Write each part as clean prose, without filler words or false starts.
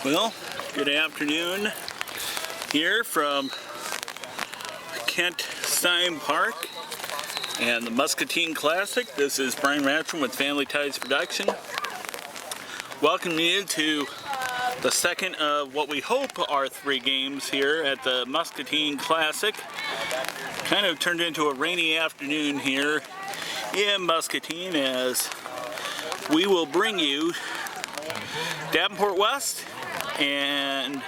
Well, good afternoon here from Kent Stein Park and the Muscatine Classic. This is Brian Ratcham with Family Ties Production. Welcome you to the second of what we hope are 3 games here at the Muscatine Classic. Kind of turned into a rainy afternoon here in Muscatine as we will bring you Davenport West and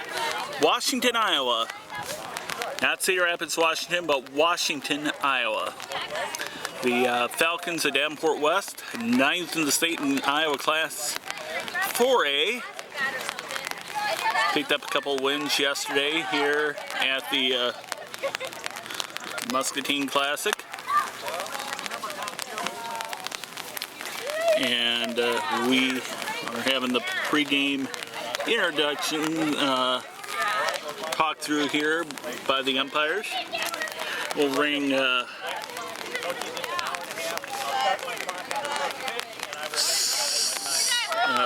Washington, Iowa. Not Cedar Rapids, Washington, but Washington, Iowa. The Falcons of Davenport West, 9th in the state in Iowa Class 4A. Picked up a couple wins yesterday here at the Muscatine Classic. And we are having the pregame introduction talk through here by the umpires. We'll ring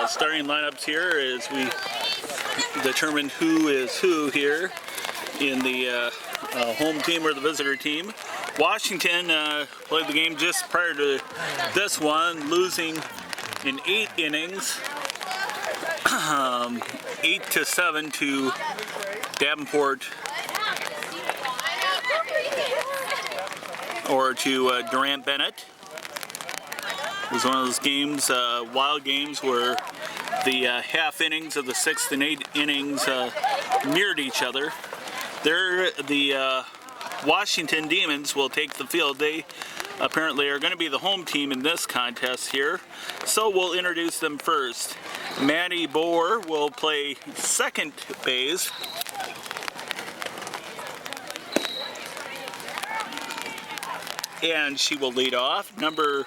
starting lineups here as we determine who is who here in the home team or the visitor team. Washington played the game just prior to this one, losing in 8 innings, 8-7 to Davenport, or to Durant Bennett. It was one of those games, wild games, where the half innings of the 6th and 8th innings mirrored each other. The Washington Demons will take the field. They apparently are going to be the home team in this contest here, so we'll introduce them first. Maddie Bohr will play second base. And she will lead off. Number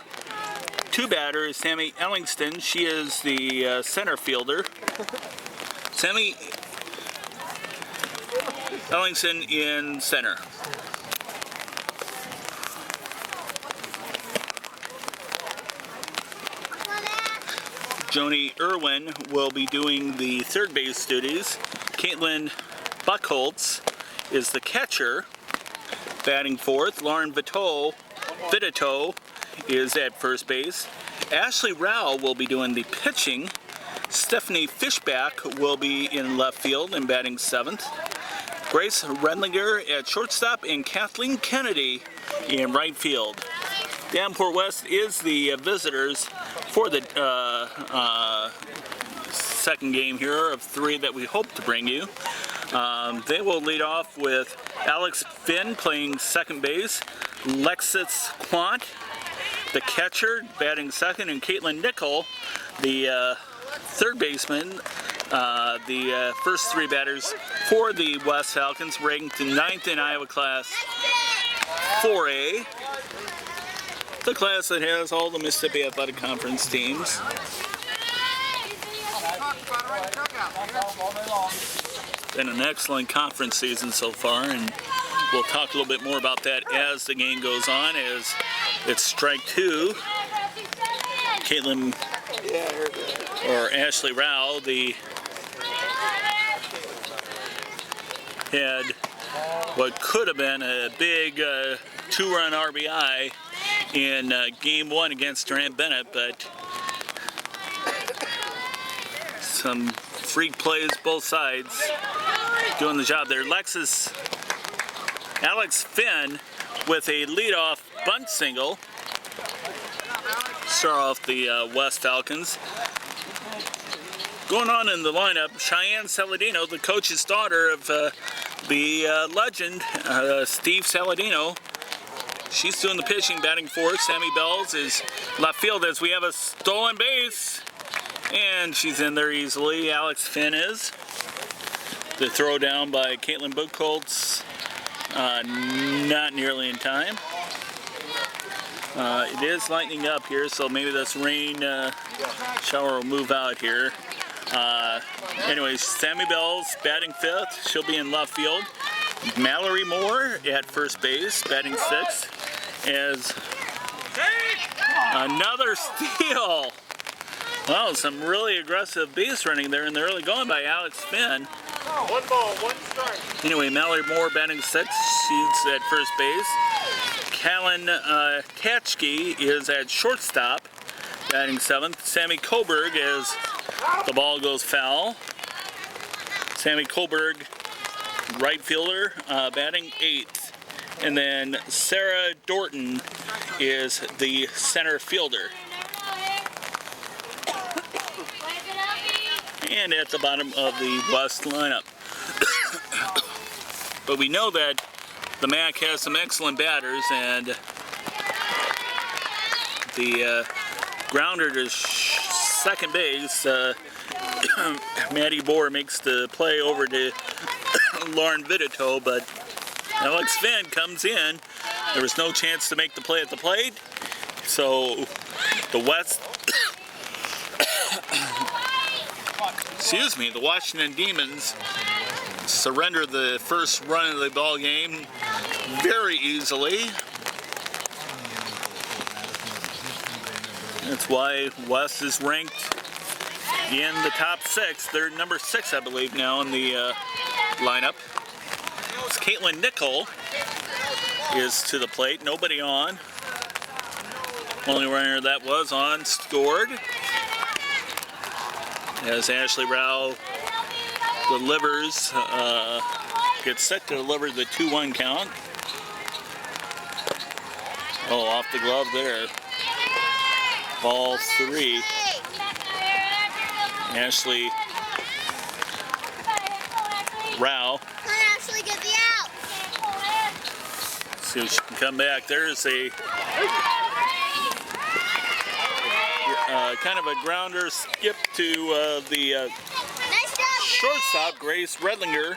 2 batter is Sammy Ellingston. She is the center fielder. Sammy Ellingston in center. Joni Irwin will be doing the third base duties. Caitlin Buckholtz is the catcher, batting fourth. Lauren Vitito is at first base. Ashley Rao will be doing the pitching. Stephanie Fishback will be in left field and batting 7th. Grace Redlinger at shortstop and Kathleen Kennedy in right field. Davenport West is the visitors for the second game here of 3 that we hope to bring you. They will lead off with Alex Finn playing second base, Lexus Quant, the catcher, batting second, and Caitlin Nickel, the third baseman. The first 3 batters for the West Falcons, ranked 9th in Iowa Class 4A. The class that has all the Mississippi Athletic Conference teams. Been an excellent conference season so far, and we'll talk a little bit more about that as the game goes on, as it's strike 2. Caitlin, or Ashley Rao, had what could have been a big 2-run RBI in game 1 against Durant Bennett, but some freak plays both sides doing the job there. Alex Finn with a leadoff bunt single. Start off the West Falcons. Going on in the lineup, Cheyenne Saladino, the coach's daughter of the legend, Steve Saladino. She's doing the pitching, batting fourth. Sammy Bells is left field as we have a stolen base. And she's in there easily. Alex Finn is. The throw down by Caitlin Buchholz, not nearly in time. It is lightening up here, so maybe this rain shower will move out here. Anyways, Sammy Bells batting 5th. She'll be in left field. Mallory Moore at first base, batting 6th. As another steal Well, some really aggressive base running there in the early going by Alex Finn. One ball, one strike. Anyway, Mallory Moore batting sixth. She's at first base. Callan Tatchke is at shortstop, batting seventh. Sammy Koberg as the ball goes foul. Sammy Koberg, right fielder, batting eighth. And then Sarah Dorton is the center fielder. And at the bottom of the West lineup. But we know that the MAC has some excellent batters, and the grounder to second base, Maddie Bohr makes the play over to Lauren Vitito, but Alex Finn comes in. There was no chance to make the play at the plate, so the West, the Washington Demons surrender the first run of the ball game very easily. That's why West is ranked in the top six. They're number 6, I believe, now in the lineup. It's Caitlin Nickel is to the plate. Nobody on. Only runner that was on scored. As Ashley Rao delivers, gets set to deliver the 2-1 count. Oh, off the glove there. Ball 3. Ashley Rao. Ashley, get the out. See if she can come back. There's a kind of a grounder skip to the shortstop, Grace Redlinger.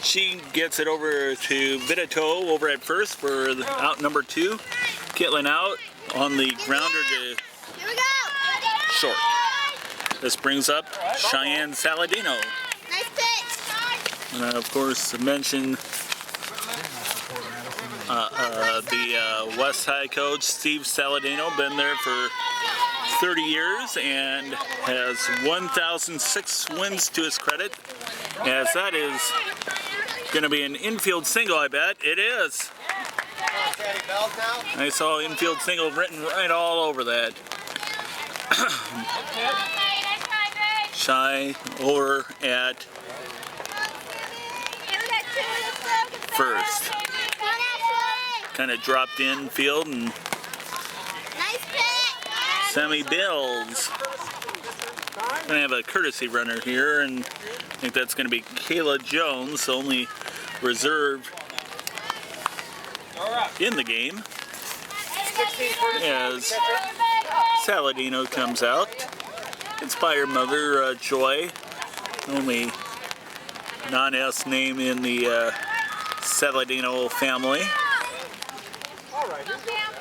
She gets it over to Vitito over at first for out number 2. Kitlin out on the grounder to short. This brings up Cheyenne Saladino. Nice pitch. And of course, mention the West High coach, Steve Saladino, been there for 30 years and has 1,006 wins to his credit. As that is going to be an infield single, I bet. It is. I saw infield single written right all over that. Shy over at first. Kind of dropped in field, and Sammy Bills gonna have a courtesy runner here, and I think that's gonna be Kayla Jones, only reserve in the game, as Saladino comes out. Inspired mother, Joy, only non-S name in the Saladino family,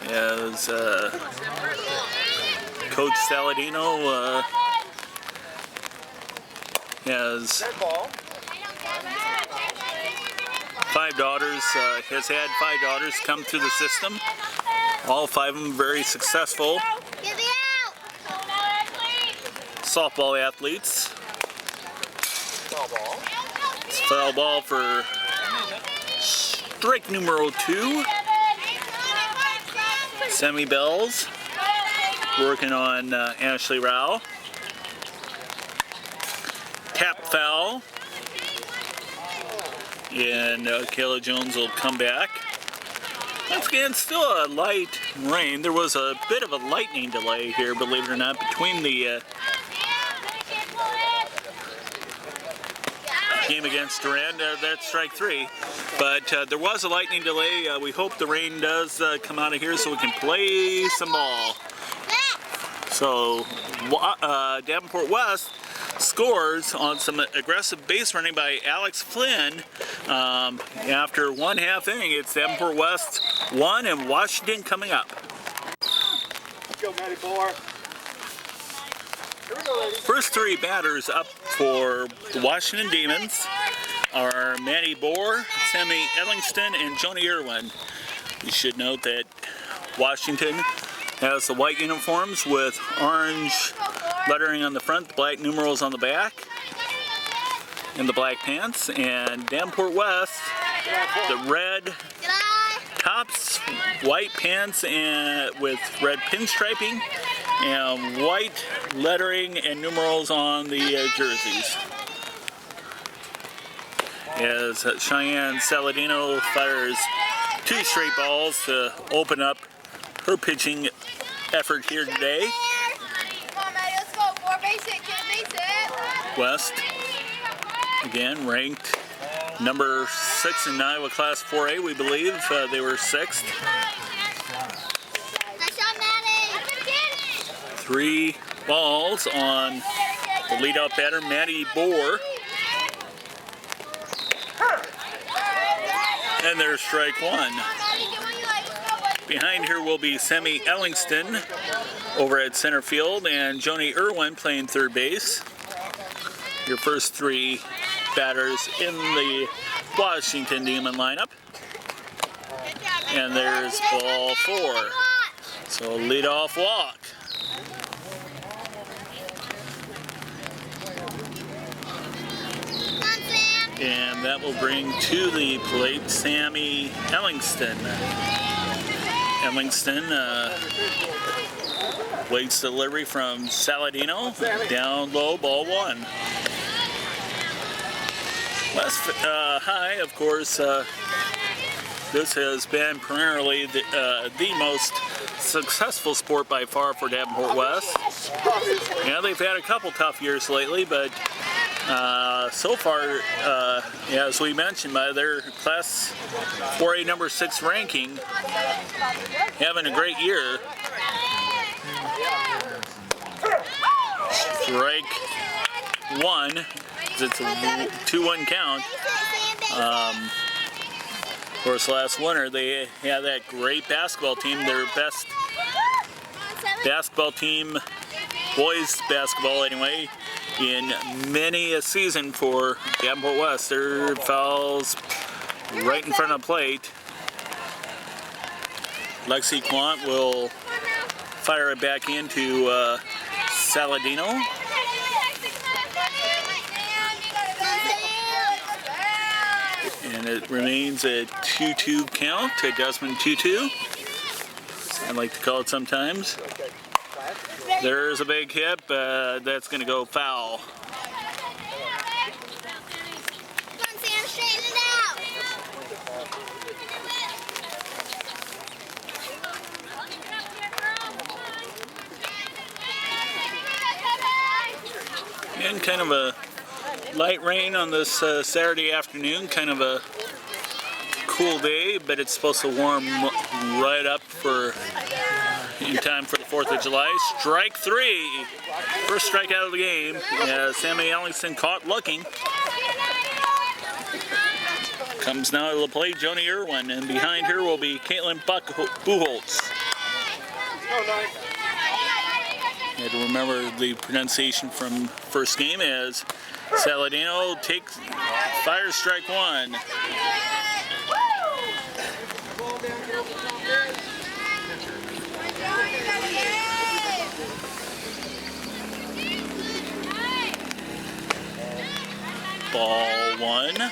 as Coach Saladino has 5 daughters, has had 5 daughters come through the system. All 5 of them very successful softball athletes. It's foul ball for strike numero 2. Sammy Bells working on Ashley Rao. Tap foul. And Kayla Jones will come back. Once again, still a light rain. There was a bit of a lightning delay here, believe it or not, between the game against Durand. That's strike 3. But there was a lightning delay. We hope the rain does come out of here so we can play some ball. So Davenport West scores on some aggressive base running by Alex Flynn. After 1/2 inning, it's Davenport West 1 and Washington coming up. Let's go, Maddie Bohr. Here we go, ladies. First 3 batters up for the Washington Demons are Maddie Bohr, Sammy Ellingston, and Joni Irwin. You should note that Washington has the white uniforms with orange lettering on the front, the black numerals on the back, and the black pants. And Davenport West, the red tops, white pants, and with red pinstriping, and white lettering and numerals on the jerseys. As Cheyenne Saladino fires 2 straight balls to open up her pitching effort here today. West, again, ranked number 6 in Iowa Class 4A, we believe. They were 6th. 3 balls on the leadoff batter, Maddie Bohr. And there's strike 1. Behind her will be Sammy Ellingston over at center field, and Joni Irwin playing third base. Your first 3 batters in the Washington Demon lineup. And there's ball 4. So leadoff walk. And that will bring to the plate Sammy Ellingston. Ellingston waits delivery from Saladino. Down low, ball 1. West High, of course, this has been primarily the most successful sport by far for Davenport West. Yeah, they've had a couple tough years lately, but so far, as we mentioned, by their Class 4A number 6 ranking, having a great year. Strike 1. It's a 2-1 count. Of course, last winter they had that great basketball team, their best basketball team, boys basketball anyway, in many a season for Davenport West. Their fouls right in front of the plate. Lexi Quant will fire it back into Saladino. And it remains a 2-2 count, a Desmond 2-2. I like to call it sometimes. There's a big hit, but that's going to go foul. And kind of a light rain on this Saturday afternoon, kind of a cool day, but it's supposed to warm right up for in time for the 4th of July. Strike 3. First strikeout of the game. Sammy Ellingston caught looking. Comes now to the plate, Joni Irwin, and behind her will be Caitlin Buchholz. You had to remember the pronunciation from first game as Saladino fires strike 1. Ball 1.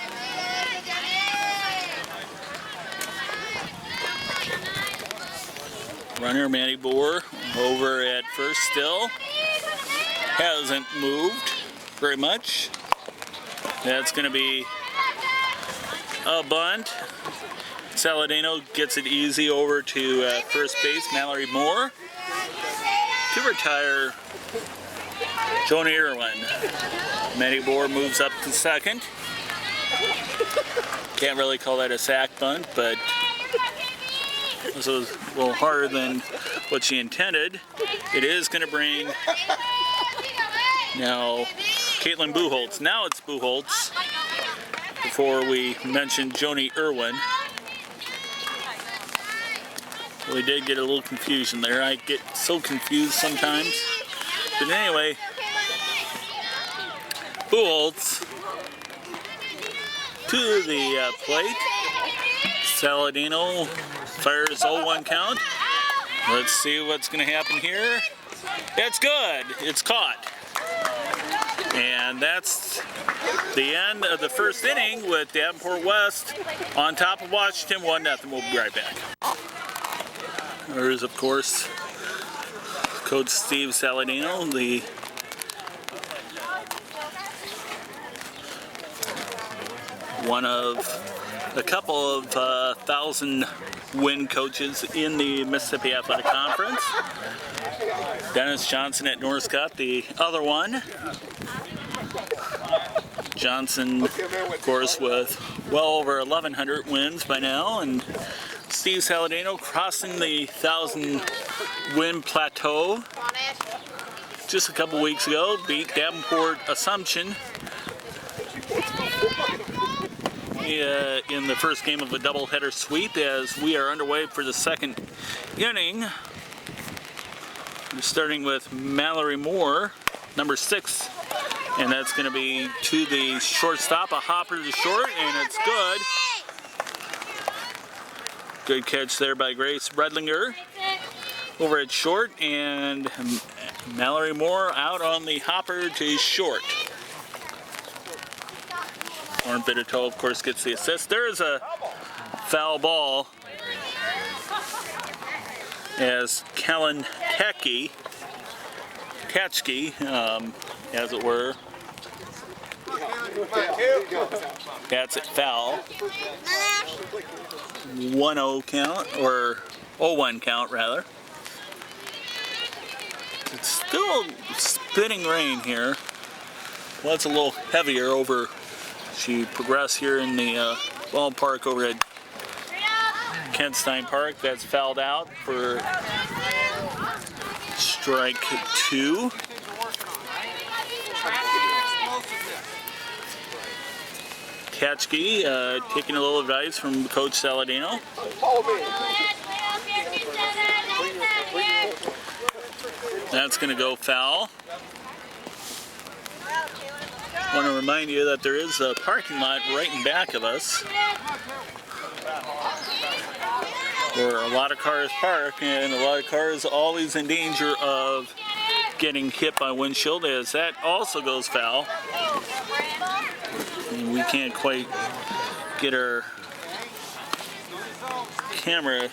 Runner Maddie Bohr over at first still. Hasn't moved very much. That's going to be a bunt. Saladino gets it easy over to first base, Mallory Moore, to retire Joni Irwin. Maddie Bohr moves up to second. Can't really call that a sack bunt, but this was a little harder than what she intended. It is going to bring now Caitlin Buchholz. Now it's Buchholz before we mentioned Joni Irwin. We did get a little confusion there. I get so confused sometimes. But anyway, Buchholz to the plate. Saladino fires 0-1 count. Let's see what's going to happen here. It's good. It's caught. And that's the end of the first inning with Davenport West on top of Washington 1-0. We'll be right back. There is, of course, Coach Steve Saladino, one of a couple of 1,000-win coaches in the Mississippi Athletic Conference. Dennis Johnson at Northcott, the other one. Johnson, of course, with well over 1,100 wins by now, and Steve Saladino crossing the 1,000-win plateau just a couple weeks ago, beat Davenport Assumption in the first game of a doubleheader sweep as we are underway for the second inning. We're starting with Mallory Moore, number 6, and that's going to be to the shortstop, a hopper to short, and it's good. Good catch there by Grace Redlinger over at short, and Mallory Moore out on the hopper to short. Lauren Bittertoe, of course, gets the assist. There's a foul ball as Kellen Katke, as it were, that's it, foul. 1-0 count, or 0-1 count rather. It's still spitting rain here. Well, it's a little heavier over. She progressed here in the ballpark over at Kent Stein Park. That's fouled out for strike 2. Katchke taking a little advice from Coach Saladino. That's going to go foul. I want to remind you that there is a parking lot right in back of us where a lot of cars park, and a lot of cars always in danger of getting hit by windshield, as that also goes foul. And we can't quite get our camera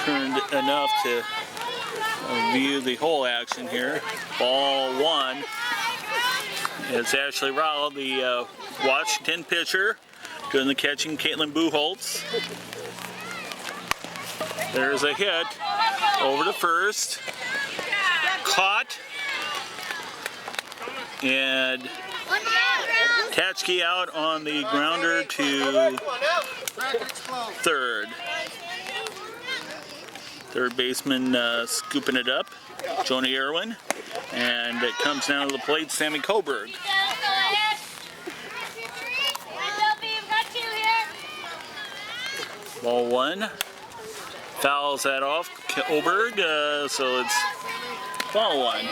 turned enough to view the whole action here. Ball 1. It's Ashley Rowell, the Washington pitcher, doing the catching. Caitlin Buchholz. There's a hit over to first. Caught. And Katchke out on the grounder to third. Third baseman scooping it up, Joni Irwin, and it comes down to the plate, Sammy Coburg. Ball 1, fouls that off, Coburg, so it's ball 1.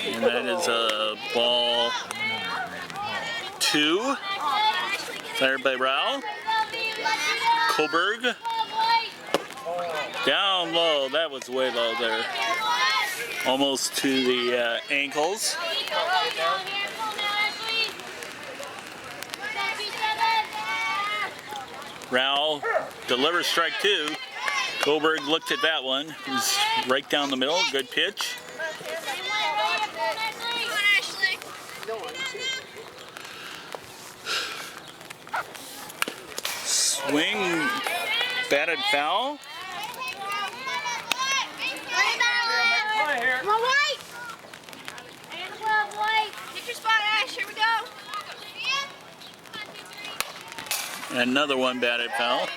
And that is a ball 2, fired by Rao. Coburg, down low, that was way low there. Almost to the ankles. Rao delivers strike 2. Coburg looked at that one. He's right down the middle, good pitch. Swing, batted foul. Come on, White. Get your spot, Ash. Here we go. And another one batted foul.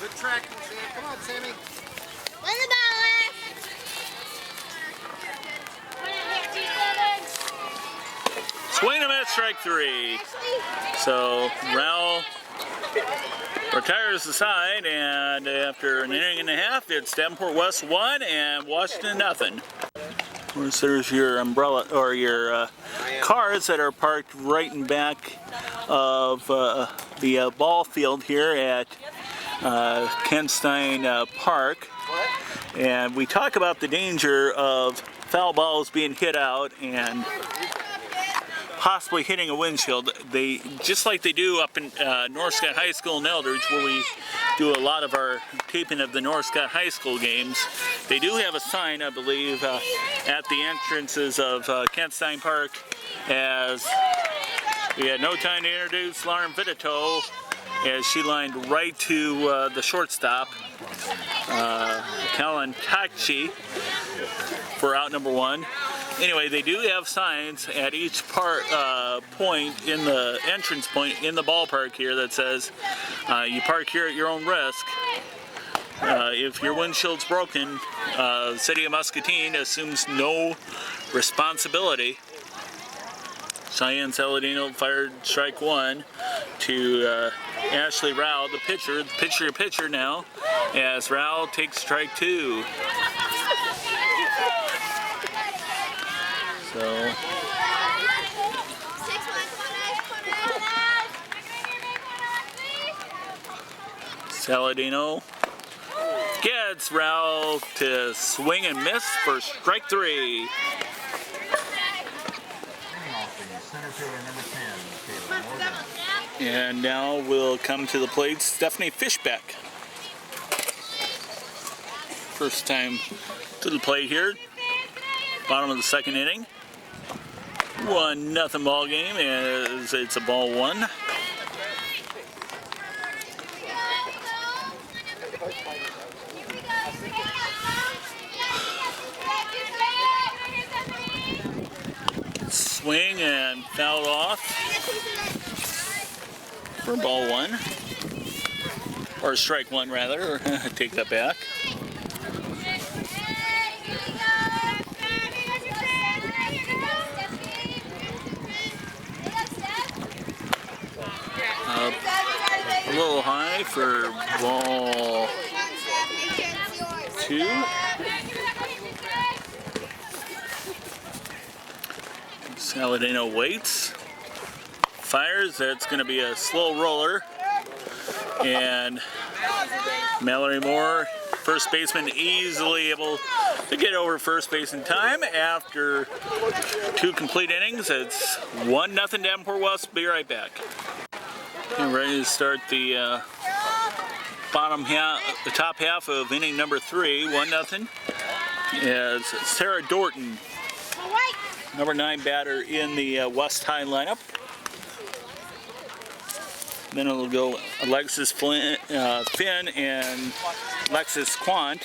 Good tracking, Sam. Come on, Sammy. Win the battle, Ash. Swing and a miss strike three. So Rowell retires the side, and after an inning and a half, it's Davenport West 1 and Washington nothing. Of course, there's your umbrella or your cars that are parked right in back of the ball field here at Kent Stein Park. And we talk about the danger of foul balls being hit out and possibly hitting a windshield. They, just like they do up in North Scott High School in Eldridge, where we do a lot of our taping of the North Scott High School games, they do have a sign, I believe, at the entrances of Kent Stein Park, as we had no time to introduce Lauren Vitito, as she lined right to the shortstop, Callan Takchi, for out number one. Anyway, they do have signs at each point in the entrance point in the ballpark here that says you park here at your own risk. If your windshield's broken, the City of Muscatine assumes no responsibility. Cheyenne Saladino fired strike one to Ashley Rowell, the pitcher. The pitcher now, as Rowell takes strike two. So Saladino gets Rowell to swing and miss for strike three. And now will come to the plate Stephanie Fishbeck. First time to the plate here. Bottom of the second inning. 1-0 ball game as it's a ball one. Swing and fouled off for ball one, or strike one rather. Take that back. A little high for ball two. Saladino waits, fires. That's going to be a slow roller, and Mallory Moore, first baseman, easily able to get over first base in time after two complete innings. It's 1-0 Davenport West. Be right back. And ready to start the the top half of inning number 3, 1-0. As Sarah Dorton, number 9 batter in the West High lineup. Then it'll go Alexis Finn and Alexis Quant.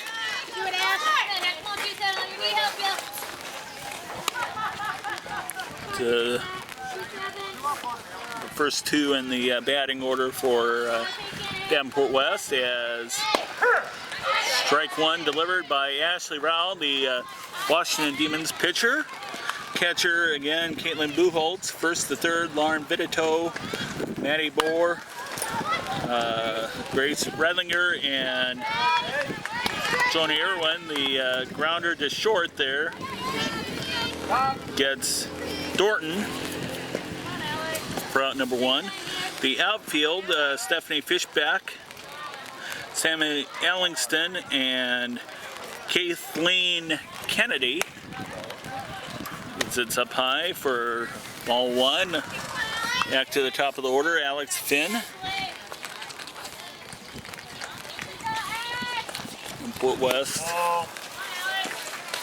The first two in the batting order for Davenport West, as strike one delivered by Ashley Rowell, the Washington Demons pitcher. Catcher again, Caitlin Buchholz. First to third, Lauren Vitito, Maddie Bohr, Grace Redlinger, and Joni Irwin. The grounder to short there gets Dorton for out number one. The outfield, Stephanie Fishbeck, Sammy Ellingston, and Kathleen Kennedy. It's up high for ball one. Back to the top of the order, Alex Finn. Fort West,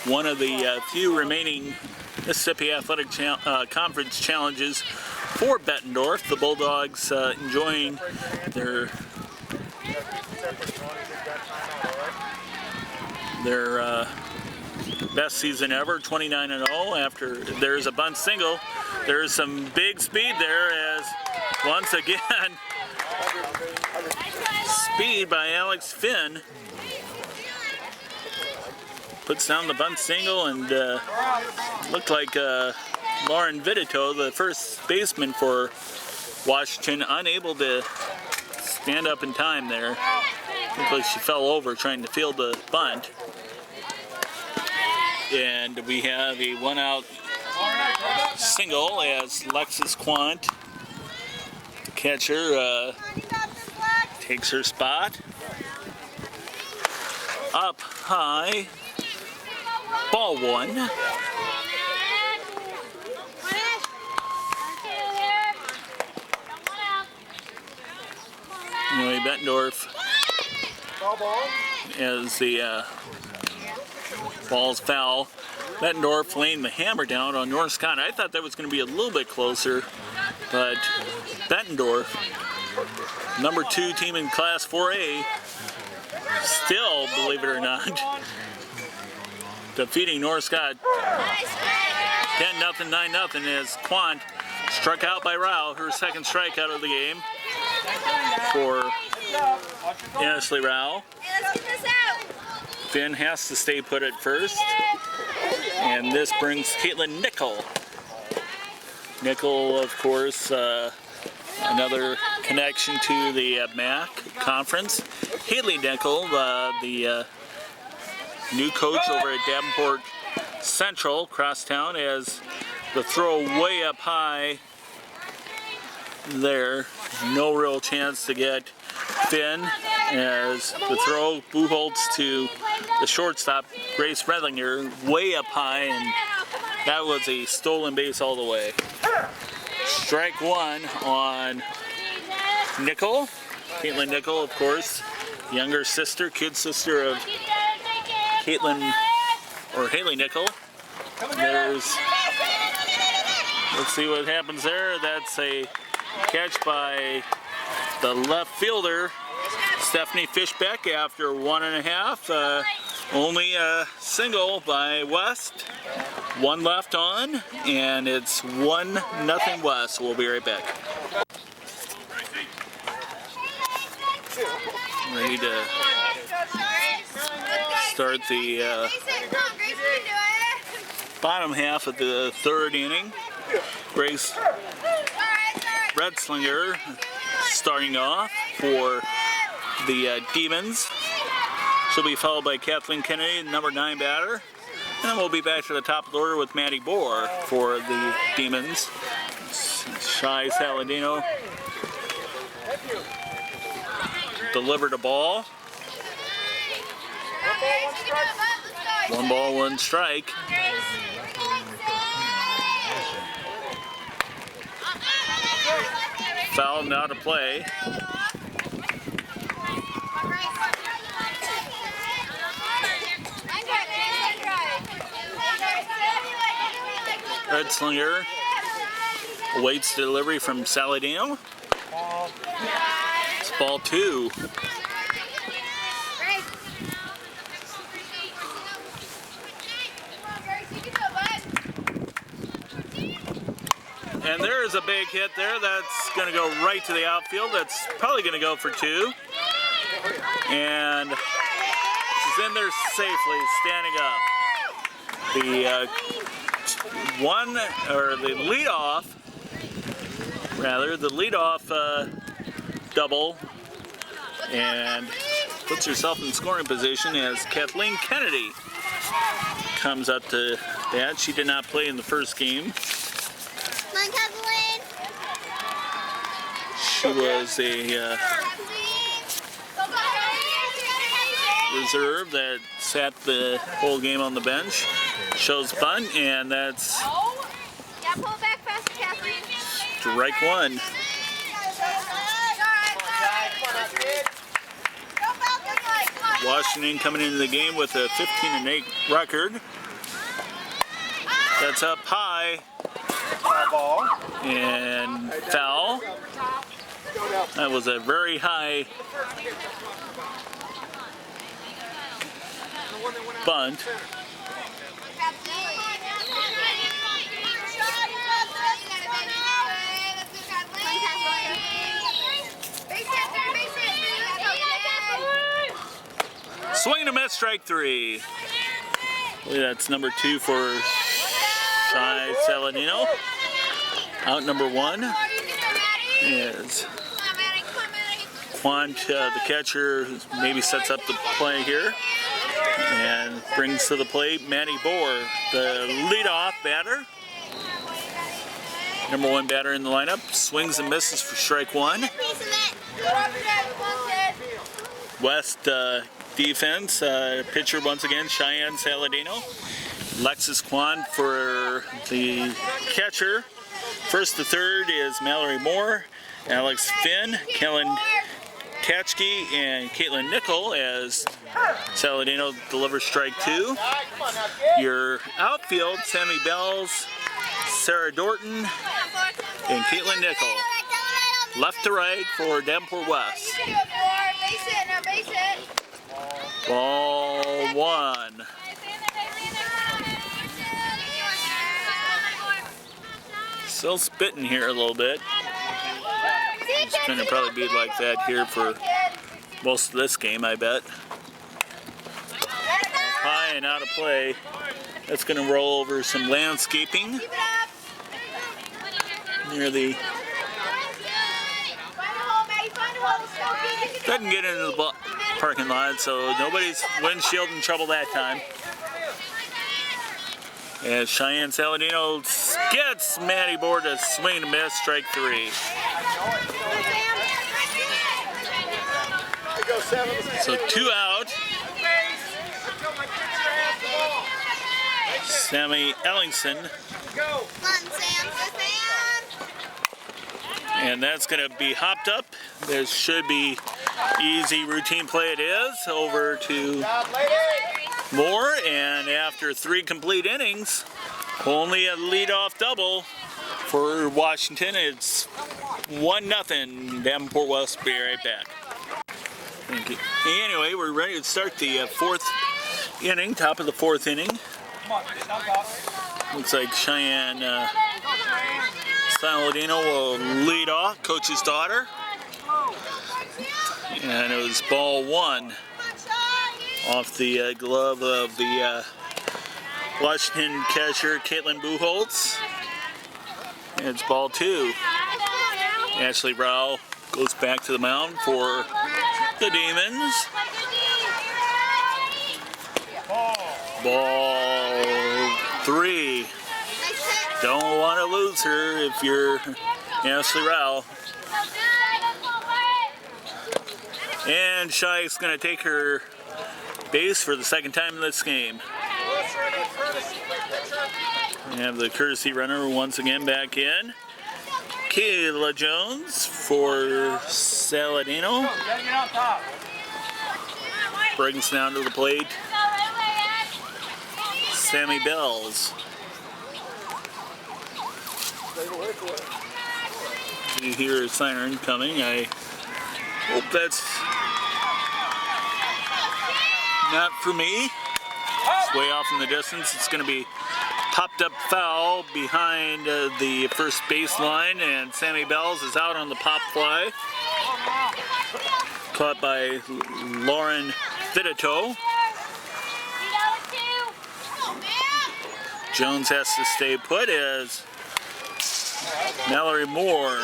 one of the few remaining Mississippi Athletic Conference challenges for Bettendorf. The Bulldogs enjoying their best season ever, 29-0. After there's a bunt single, there's some big speed there, as once again speed by Alex Finn puts down the bunt single, and looked like Lauren Vitito, the first baseman for Washington, unable to stand up in time there. Looked like she fell over trying to field the bunt. And we have a one-out single as Lexus Quant, the catcher, takes her spot. Up high, ball one. Anyway, Bettendorf as the ball's foul. Bettendorf laying the hammer down on North-Scott. I thought that was going to be a little bit closer, but Bettendorf, number 2 team in Class 4A, still, believe it or not, defeating North-Scott 10-0, 9-0 as Quant struck out by Rao, her second strikeout of the game for Ashley Rao. Hey, let's get this out. Finn has to stay put at first. And this brings Caitlin Nickel. Nickel, of course, another connection to the MAC conference. Haley Nickel, the new coach over at Davenport Central, crosstown, as the throw way up high there. No real chance to get Finn, as the throw Buchholz to the shortstop, Grace Redlinger, way up high, and that was a stolen base all the way. Strike one on Nickel. Caitlin Nickel, of course, younger sister, kid sister of Caitlin, or Haley Nickel. There's, let's see what happens there. That's a catch by the left fielder, Stephanie Fishbeck, after 1.5. Only a single by West. One left on, and it's 1-0 West. We'll be right back. Ready to start the bottom half of the third inning. Grace Redslinger starting off for the Demons. She'll be followed by Kathleen Kennedy, number 9 batter. And then we'll be back to the top of the order with Maddie Bohr for the Demons. Shy Saladino delivered a ball. 1 ball, 1 strike. Foul now to play. Redslinger awaits delivery from Saladino. It's ball 2. And there is a big hit there. That's going to go right to the outfield. That's probably going to go for 2. And she's in there safely, standing up. The leadoff double, and puts herself in scoring position as Kathleen Kennedy comes up to bat. She did not play in the first game. Come on, Kathleen. She was a reserve that sat the whole game on the bench. Shows bunt, and that's Yeah, pull it back faster, Kathleen. strike 1. Washington coming into the game with a 15-8 record. That's up high and foul. That was a very high bunt. Swing and a miss, strike 3. That's number 2 for Shy Saladino. Out number 1 is Quant, the catcher, maybe sets up the play here and brings to the plate Matty Bohr, the leadoff batter. Number 1 batter in the lineup, swings and misses for strike 1. West defense, pitcher once again, Cheyenne Saladino. Lexus Quan for the catcher. First to third is Mallory Moore, Alex Finn, Kellen Tatchke, and Caitlin Nickel as Saladino delivers strike 2. Your outfield, Sammy Bells, Sarah Dorton, and Caitlin Nickel. Left to right for Davenport West. Ball 1. Still spitting here a little bit. It's going to probably be like that here for most of this game, I bet. High and out of play. That's going to roll over some landscaping near the... Doesn't get into the parking lot, so nobody's windshield in trouble that time. As Cheyenne Saladino gets Matty Bohr to swing and miss, strike 3. So 2 out. Sammy Ellingson. And that's going to be hopped up. There should be easy routine play it is over to Moore, and after 3 complete innings, only a leadoff double for Washington. It's 1-0. Davenport West will be right back. Thank you. Anyway, we're ready to start the 4th inning, top of the 4th inning. Looks like Cheyenne Saladino will lead off, coach's daughter. And it was ball 1 off the glove of the Washington catcher, Caitlin Buchholz. And it's ball 2. Ashley Rao goes back to the mound for the Demons. Ball 3. Don't want to lose her if you're Ashley Rao. And Shy's going to take her base for the 2nd time in this game. We have the courtesy runner once again back in. Kayla Jones for Saladino. Brings down to the plate Sammy Bells. You hear a siren coming. I hope that's not for me. It's way off in the distance. It's going to be popped up foul behind the first baseline, and Sammy Bells is out on the pop fly. Caught by Lauren Fidito. Jones has to stay put as Mallory Moore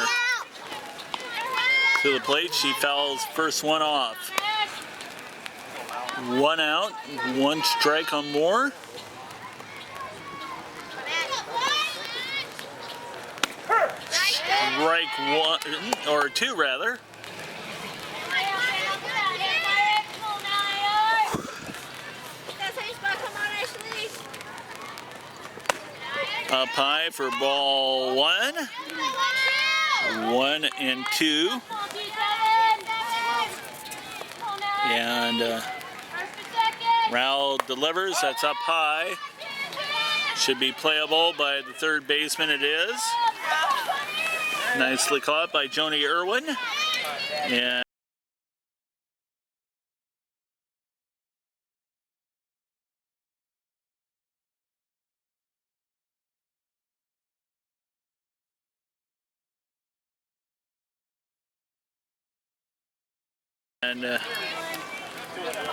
to the plate. She fouls first one off. 1 out, 1 strike on Moore. Strike 1, or 2 rather. Up high for ball 1. 1 and 2. And Rao delivers. That's up high. Should be playable by the 3rd baseman. It is. Nicely caught by Joni Irwin. And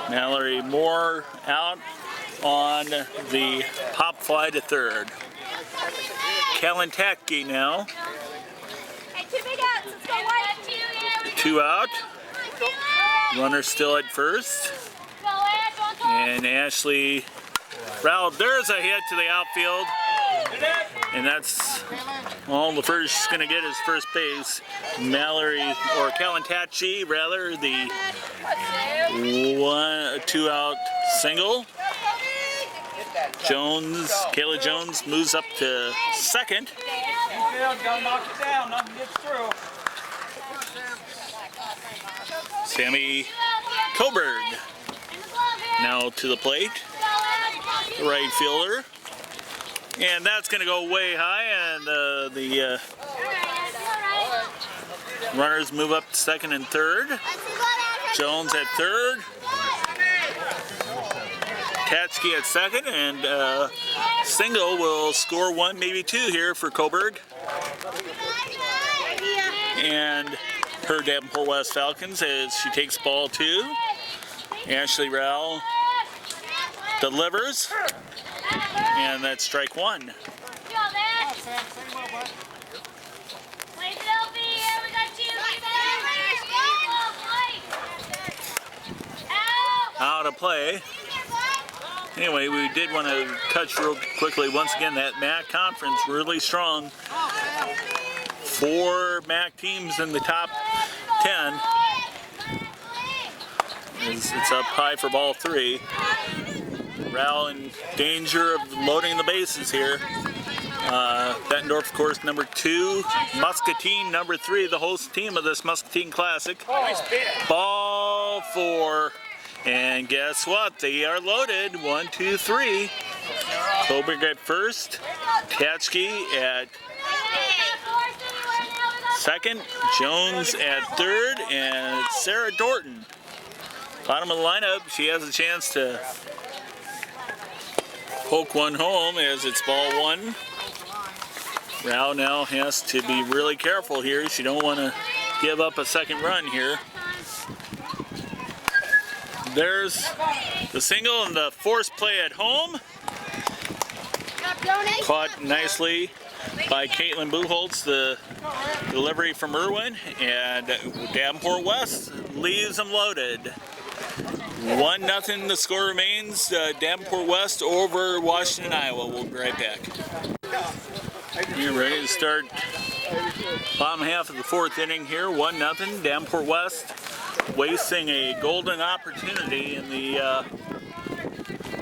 Mallory Moore out on the pop fly to 3rd. Kalantaki now. Hey, 2 big outs. Let's go white. 2 out. Runner still at first. And Ashley Rowell, there's a hit to the outfield. And that's all the first is going to get is first base. Mallory, or Kalantaki rather, the 2 out single. Jones, Kayla Jones moves up to second. Don't knock it down, nothing gets through. Sammy Coburg now to the plate, the right fielder. And that's going to go way high, and the runners move up to second and third. Jones at third. Tatski at second, and single will score 1, maybe 2 here for Coburg. And her Davenport West Falcons as she takes ball 2. Ashley Rowell delivers, and that's strike 1. Out of play. Anyway, we did want to touch real quickly once again that MAC conference really strong. 4 MAC teams in the top 10. It's up high for ball 3. Rowell in danger of loading the bases here. Bettendorf, of course, number 2. Muscatine, number 3, the host team of this Muscatine Classic. Ball 4. And guess what? They are loaded. 1, 2, 3. Coburg at first. Tatski at second. Jones at third. And Sarah Dorton. Bottom of the lineup. She has a chance to poke one home as it's ball 1. Rowell now has to be really careful here. She don't want to give up a second run here. There's the single and the forced play at home. Caught nicely by Caitlin Buchholz, the delivery from Irwin, and Davenport West leaves them loaded. 1-0 the score remains. Davenport West over Washington, Iowa. We'll be right back. You're ready to start bottom half of the 4th inning here. 1-0 Davenport West, wasting a golden opportunity in the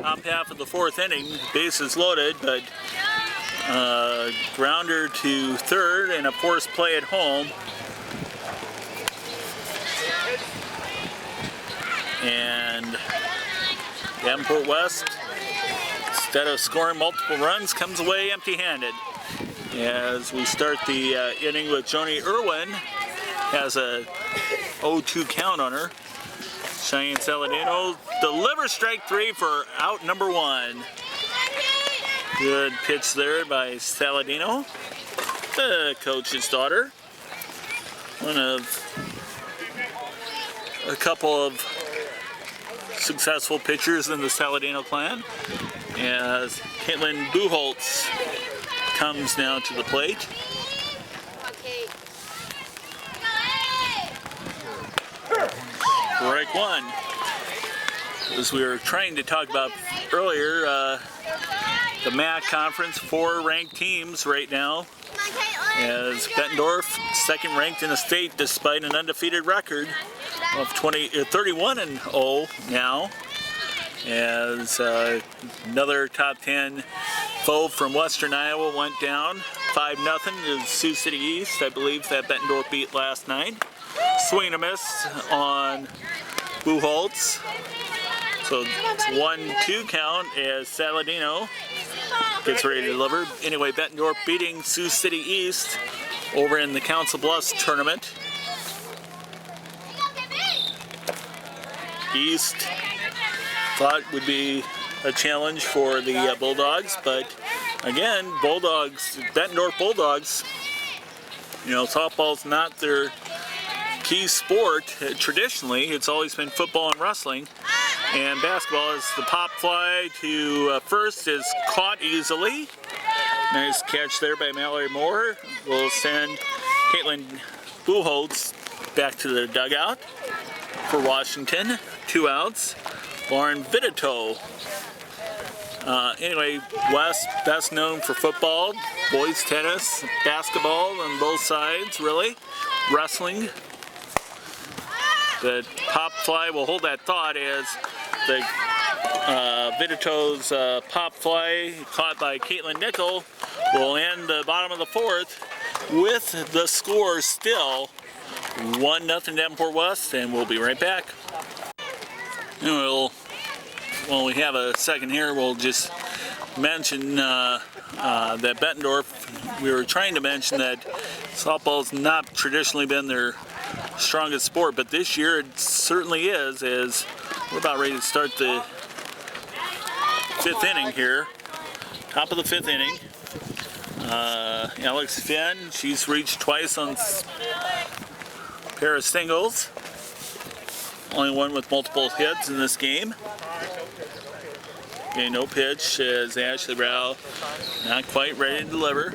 top half of the 4th inning. Bases loaded, but grounder to third and a forced play at home. And Davenport West, instead of scoring multiple runs, comes away empty-handed. As we start the inning with Joni Irwin, has a 0-2 count on her. Cheyenne Saladino delivers strike 3 for out number 1. Good pitch there by Saladino, the coach's daughter. One of a couple of successful pitchers in the Saladino clan. As Caitlin Buchholz comes now to the plate. Strike 1. As we were trying to talk about earlier, the MAC conference, 4 ranked teams right now. As Bettendorf, second ranked in the state despite an undefeated record of 31-0 now. As another top 10 foe from Western Iowa went down 5-0 to Sioux City East. I believe that Bettendorf beat last night. Swing and a miss on Buchholz. So it's 1-2 count as Saladino gets ready to deliver. Anyway, Bettendorf beating Sioux City East over in the Council Bluffs tournament. East thought would be a challenge for the Bulldogs, but again, Bettendorf Bulldogs, you know, softball's not their key sport. Traditionally, it's always been football and wrestling, and basketball is the pop fly to first is caught easily. Nice catch there by Mallory Moore. Will send Caitlin Buchholz back to the dugout for Washington. 2 outs. Lauren Vitito. Anyway, West, best known for football, boys tennis, basketball on both sides, really. Wrestling. The pop fly, will hold that thought as the Vitito's pop fly caught by Caitlin Nickel will end the bottom of the 4th with the score still 1-0 Davenport West, and we'll be right back. When we have a second here, we'll just mention that Bettendorf, we were trying to mention that softball's not traditionally been their strongest sport, but this year it certainly is, as we're about ready to start the 5th inning here. Top of the 5th inning. Alex Finn, she's reached twice on a pair of singles. Only one with multiple hits in this game. Okay, no pitch as Ashley Rao not quite ready to deliver.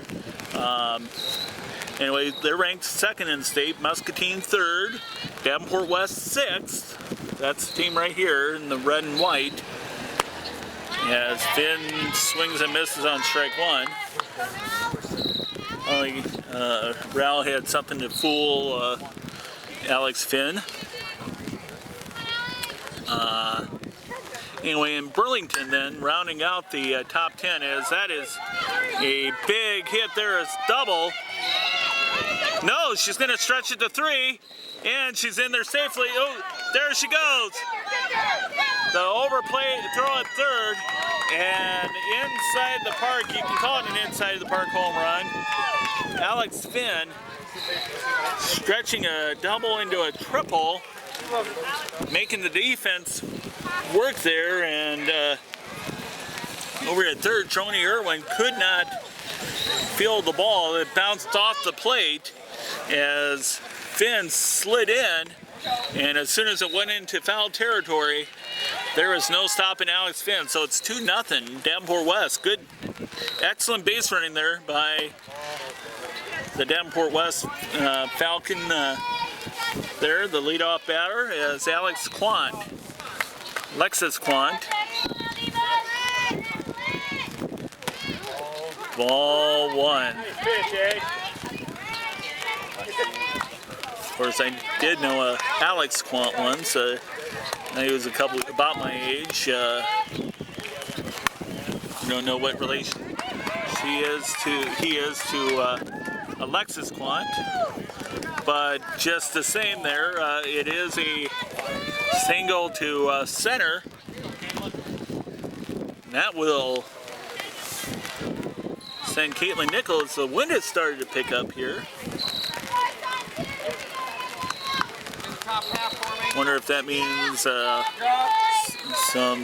Anyway, they're ranked 2nd in state, Muscatine 3rd, Davenport West 6th. That's the team right here in the red and white. As Finn swings and misses on strike 1. Only Rao had something to fool Alex Finn. Anyway, in Burlington then, rounding out the top 10, as that is a big hit there, is double. No, she's going to stretch it to 3, and she's in there safely. Oh, there she goes. The overplay, throw at 3rd, and inside the park, you can call it an inside the park home run. Alex Finn stretching a double into a triple, making the defense work there, and over at 3rd, Trony Irwin could not field the ball. It bounced off the plate as Finn slid in, and as soon as it went into foul territory, there was no stopping Alex Finn. So it's 2-0 Davenport West. Good, excellent base running there by the Davenport West Falcon there, the leadoff batter is Alexis Quant. Ball 1. Of course, I did know Alex Quant once. He was about my age. Don't know what relation he is to Alexis Quant, but just the same there, it is a single to center. That will send Caitlin Nichols. The wind has started to pick up here. Wonder if that means some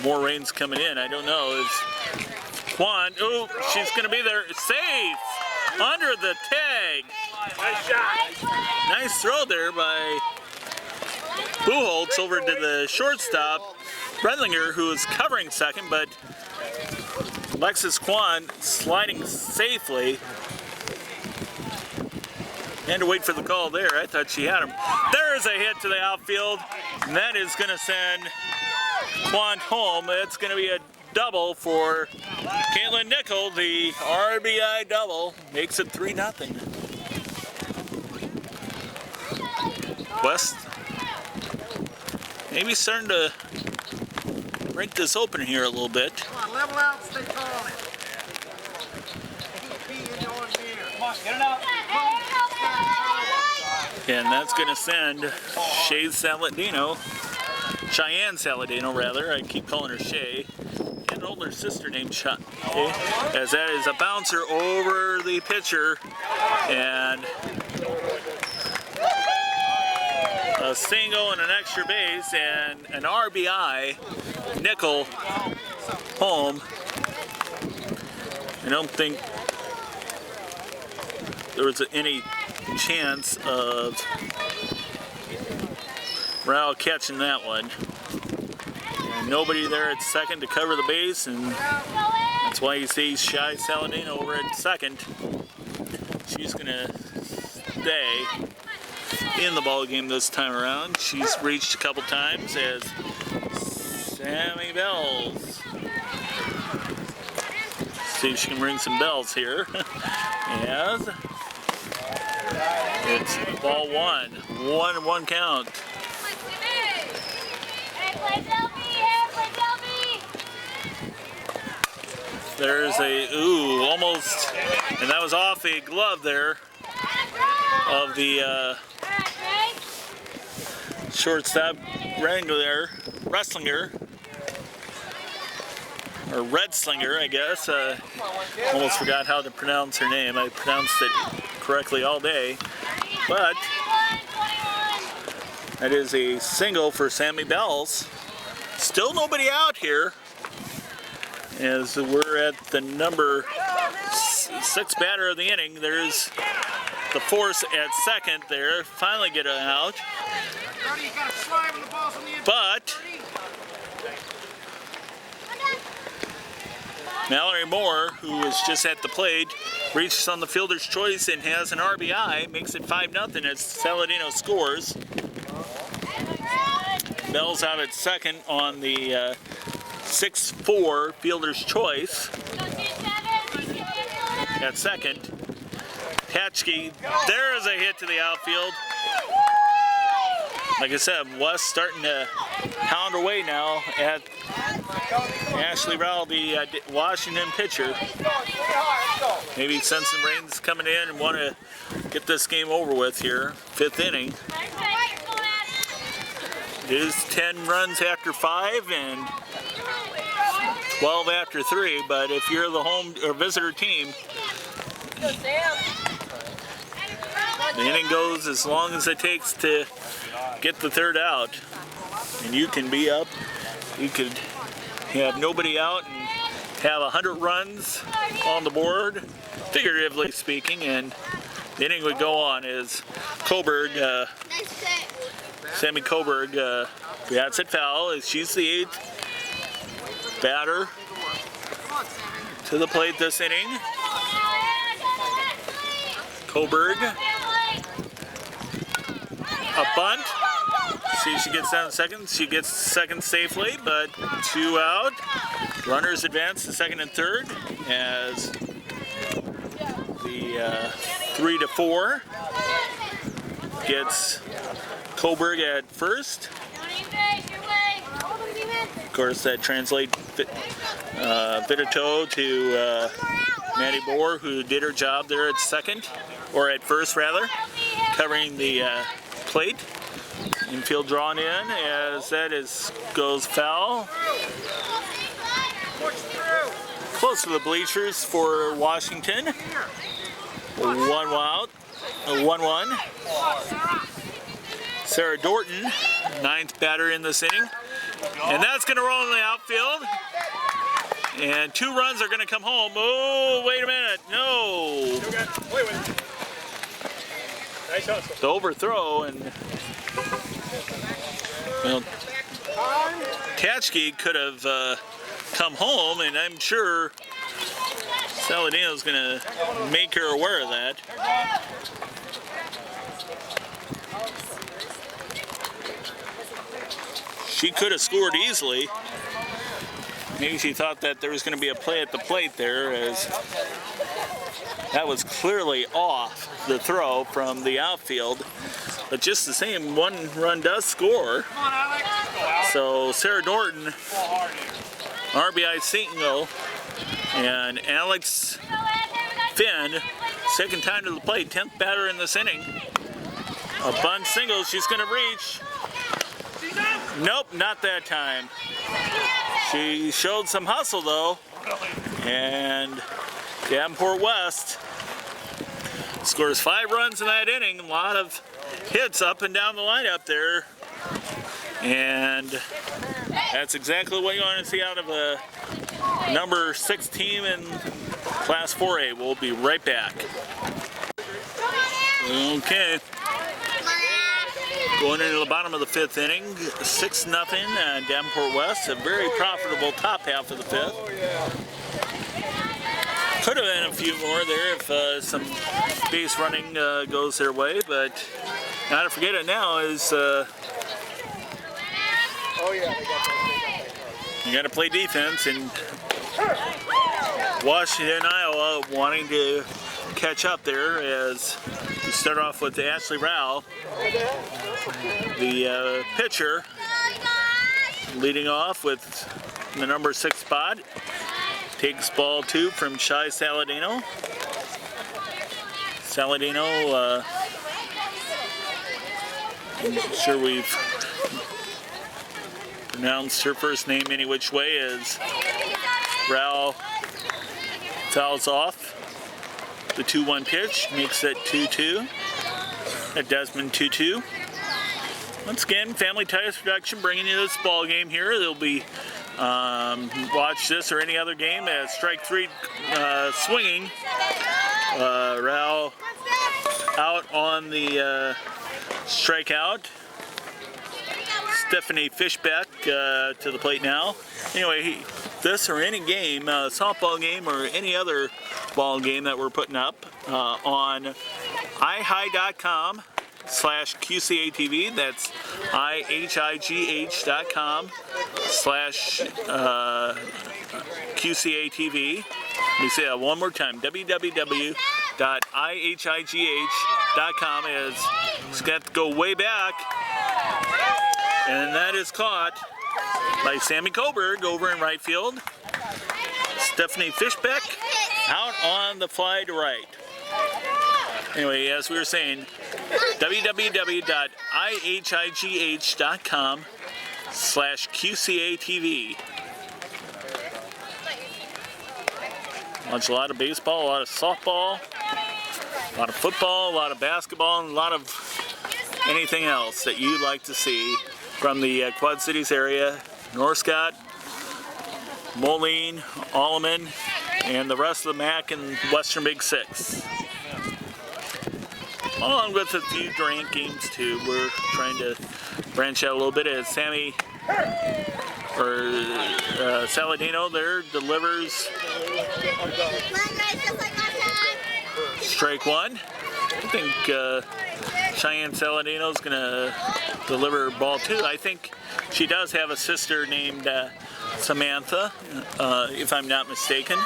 more rain's coming in. I don't know. It's Quan. Oh, she's going to be there. Safe under the tag. Nice shot. Nice throw there by Buchholz over to the shortstop, Bredlinger, who is covering second, but Alexis Quan sliding safely. And to wait for the call there. I thought she had him. There's a hit to the outfield, and that is going to send Quant home. It's going to be a double for Caitlin Nickel. The RBI double makes it 3-0. West maybe starting to break this open here a little bit. Come on, level out, stay tall on it. Come on, get it out. And that's going to send Cheyenne Saladino rather. I keep calling her Shay. And an older sister named Shay. As that is a bouncer over the pitcher. And a single and an extra base and an RBI. Nickel home. I don't think there was any chance of Rao catching that one. And nobody there at second to cover the base, and That's why you see Shy Saladino over at second. She's gonna stay in the ball game this time around. She's reached a couple times as Sammy Bells. See if she can ring some bells here. As it's ball one. 1-1 count. There's a, ooh, almost, and that was off a glove there of the shortstop Wrangler, Wrestlinger, or Red Slinger, I guess. Almost forgot how to pronounce her name. I pronounced it correctly all day, but that is a single for Sammy Bells. Still nobody out here, as we're at the number 6 batter of the inning. There's the force at second there. Finally get it out. But Mallory Moore, who was just at the plate, reaches on the fielder's choice and has an RBI. Makes it 5-0 as Saladino scores. Bell's out at second on the 6-4 fielder's choice. At second, Patchke, there is a hit to the outfield. Like I said, West starting to pound away now at Ashley Rowell, the Washington pitcher. Maybe sense some rain's coming in and want to get this game over with here. 5th inning. It is 10 runs after 5 and 12 after 3, but if you're the home or visitor team, the inning goes as long as it takes to get the 3rd out. And you can be up, you could have nobody out and have 100 runs on the board, figuratively speaking, and the inning would go on as Coburg, Sammy Coburg, bats it foul as she's the 8th batter to the plate this inning. Coburg, a bunt. See if she gets down second. She gets second safely, but 2 out. Runners advance to second and third as the 3-4 gets Coburg at first. Of course, that translates Vitito to Maddie Bohr, who did her job there at second, or at first rather, covering the plate. Infield drawn in as that goes foul. Close to the bleachers for Washington. 1 out, 1-1. Sarah Dorton, 9th batter in this inning. And that's going to roll in the outfield. And 2 runs are going to come home. Oh, wait a minute. No. The overthrow, and well, Patchke could have come home, and I'm sure Saladino's going to make her aware of that. She could have scored easily. Maybe she thought that there was going to be a play at the plate there, as that was clearly off the throw from the outfield. But just the same, 1 run does score. So Sarah Norton, RBI single, and Alex Finn, second time to the plate, 10th batter in this inning. A bunt single, she's going to reach. Nope, not that time. She showed some hustle though, and Davenport West scores 5 runs in that inning. A lot of hits up and down the lineup there, and that's exactly what you want to see out of a number 6 team in Class 4A. We'll be right back. Okay. Going into the bottom of the 5th inning, 6-0 Davenport West. A very profitable top half of the 5th. Could have been a few more there if some base running goes their way, but not to forget it now is you got to play defense, and Washington, Iowa wanting to catch up there as we start off with Ashley Rao, the pitcher, leading off with the number 6 spot. Takes ball 2 from Shai Saladino. Saladino, I'm sure we've pronounced her first name any which way, as Rao fouls off the 2-1 pitch, makes it 2-2 at Desmond 2-2. Once again, Family Ties Production bringing you this ball game here. There'll be watch this or any other game as strike 3 swinging. Rao out on the strikeout. Stephanie Fishbeck to the plate now. Anyway, this or any game, softball game or any other ball game that we're putting up on ihigh.com/QCATV. That's ihigh.com/QCATV. Let me say that one more time. www.ihigh.com is it's got to go way back. And that is caught by Sammy Koberg over in right field. Stephanie Fishbeck out on the fly to right. Anyway, as we were saying, www.ihigh.com/QCATV. Watch a lot of baseball, a lot of softball, a lot of football, a lot of basketball, and a lot of anything else that you'd like to see from the Quad Cities area, Northcott, Moline, Alleman, and the rest of the MAC and Western Big Six. Along with a few drain games too. We're trying to branch out a little bit as Saladino there delivers strike 1. I think Cheyenne Saladino is going to deliver ball 2. I think she does have a sister named Samantha, if I'm not mistaken.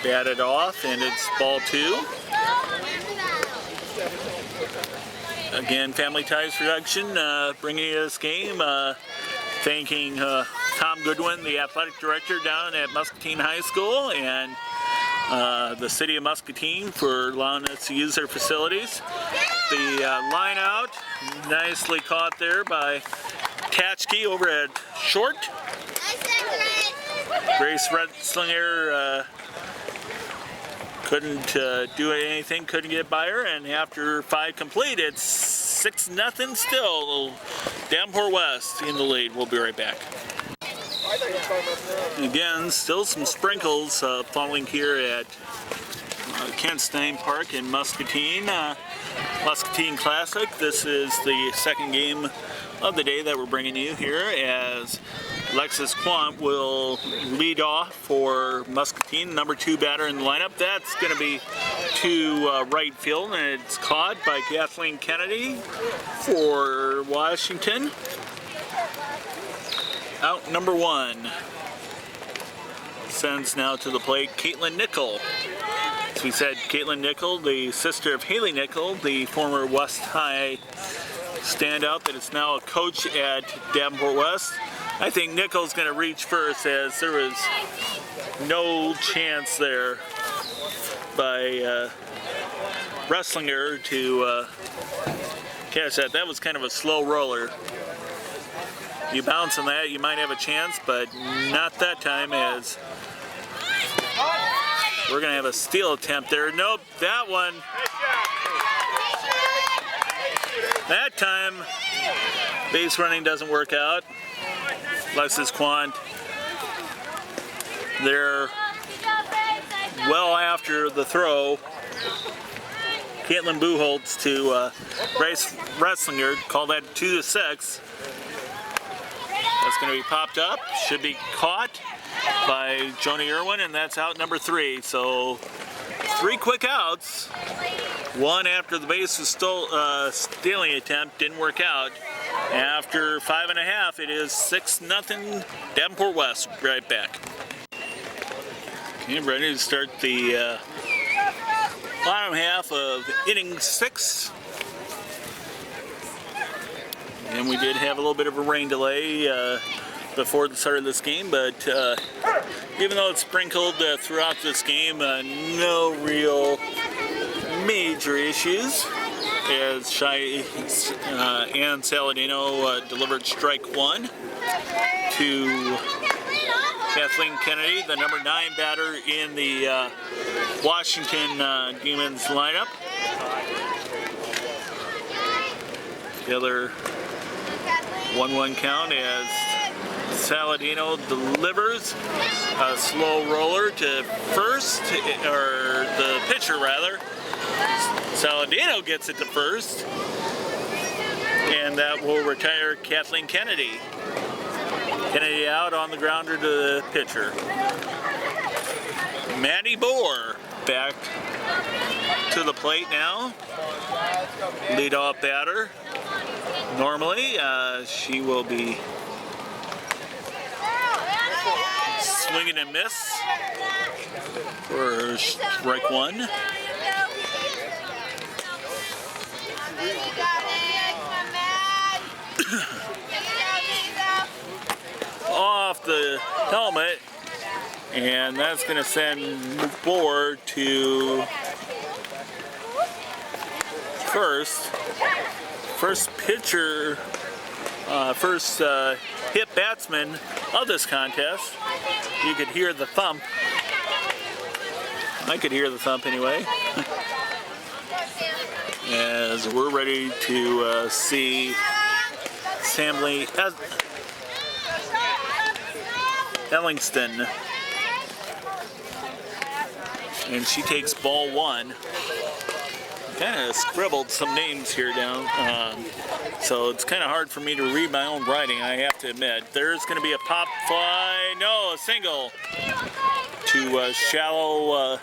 Batted off, and it's ball 2. Again, Family Ties Production bringing you this game. Thanking Tom Goodwin, the athletic director down at Muscatine High School, and the city of Muscatine for allowing us to use their facilities. The line out, nicely caught there by Tatchke over at short. Grace Redslinger couldn't do anything, couldn't get by her, and after 5 complete, it's 6-0 still. Davenport West in the lead. We'll be right back. Again, still some sprinkles falling here at Kent Stein Park in Muscatine. Muscatine Classic. This is the second game of the day that we're bringing you here as Alexis Quant will lead off for Muscatine, number 2 batter in the lineup. That's going to be to right field, and it's caught by Kathleen Kennedy for Washington. Out number 1. Sends now to the plate Caitlin Nickel. As we said, Caitlin Nickel, the sister of Haley Nickel, the former West High standout that is now a coach at Davenport West. I think Nickel's going to reach first, as there was no chance there by Wrestlinger to catch that. That was kind of a slow roller. You bounce on that, you might have a chance, but not that time, as we're going to have a steal attempt there. Nope, that one. That time, base running doesn't work out. Alexis Quant, they're well after the throw, Caitlin Buchholz to Bryce Wrestlinger. Call that 2-6. That's going to be popped up. Should be caught by Joni Irwin, and that's out number 3. So 3 quick outs. One after the base was stealing attempt, didn't work out. After 5.5, it is 6-0 Davenport West. Right back. Okay, ready to start the bottom half of inning 6. And we did have a little bit of a rain delay before the start of this game, but even though it's sprinkled throughout this game, no real major issues, as Ann Saladino delivered strike 1 to Kathleen Kennedy, the number 9 batter in the Washington Demons lineup. The other 1-1 count as Saladino delivers a slow roller to first, or the pitcher rather. Saladino gets it to first, and that will retire Kathleen Kennedy. Kennedy out on the grounder to the pitcher. Maddie Bohr back to the plate now. Leadoff batter. Normally, she will be swinging and miss for strike 1. Off the helmet, and that's going to send Bohr to first. First pitcher, first hit batsman of this contest. You could hear the thump. I could hear the thump anyway. As we're ready to see Samley Ellingston. And she takes ball 1. Kind of scribbled some names here down, so it's kind of hard for me to read my own writing, I have to admit. There's going to be a pop fly, no, a single to shallow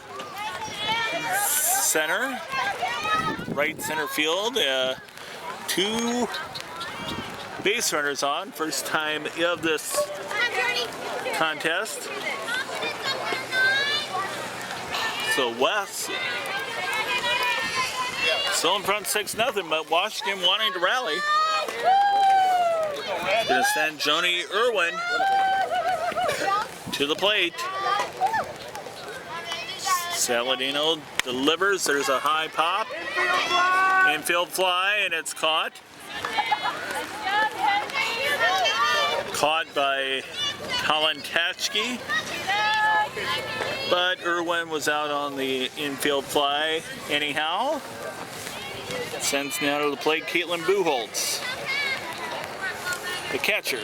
center, right center field. 2 base runners on, first time of this contest. So West still in front 6-0, but Washington wanting to rally. Going to send Joni Irwin to the plate. Saladino delivers. There's a high pop. Infield fly, and it's caught. Caught by Colin Tatchke. But Irwin was out on the infield fly anyhow. Sends now to the plate Caitlin Buchholz, the catcher.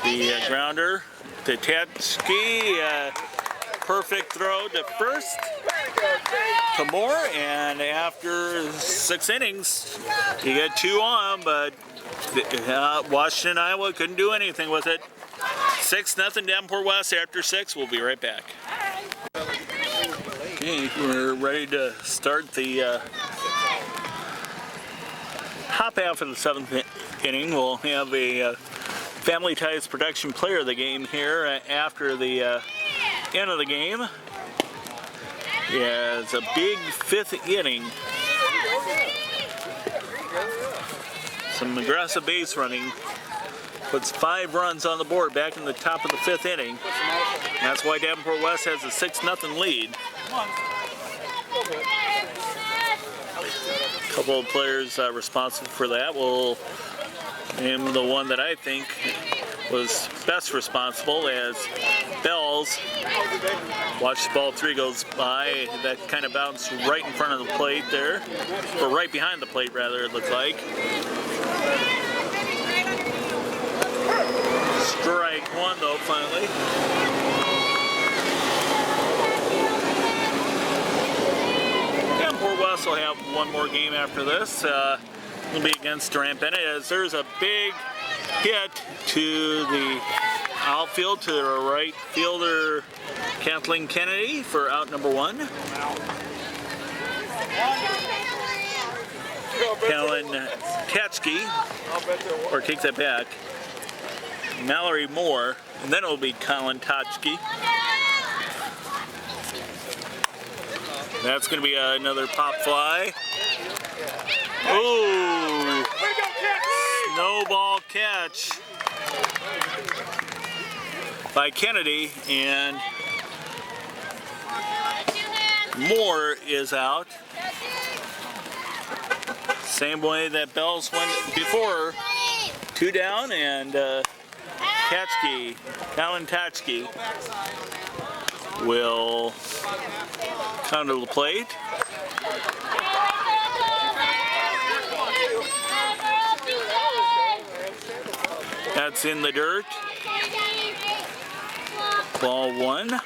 The grounder to Tatchke, perfect throw to first to Moore, and after 6 innings, you get 2 on, but Washington, Iowa couldn't do anything with it. 6-0 Davenport West after 6. We'll be right back. Okay, we're ready to start the top half of the 7th inning. We'll have a Family Ties production player of the game here after the end of the game. Yeah, it's a big 5th inning. Some aggressive base running. Puts 5 runs on the board back in the top of the 5th inning. And that's why Davenport West has a 6-0 lead. A couple of players responsible for that. We'll name the one that I think was best responsible as Bells. Watch the ball 3 goes by. That kind of bounced right in front of the plate there. Or right behind the plate, rather, it looks like. Strike one though, finally. Davenport West will have one more game after this. It'll be against Durant Bennett, as there's a big hit to the outfield to the right fielder Kathleen Kennedy for out number one. Helen Tatschke, or takes that back, Mallory Moore, and then it'll be Colin Tatschke. That's going to be another pop fly. Ooh! Snowball catch by Kennedy, and Moore is out. Same way that Bells went before. 2 down, and Tatschke, Alan Tatschke, will come to the plate. That's in the dirt. Ball one.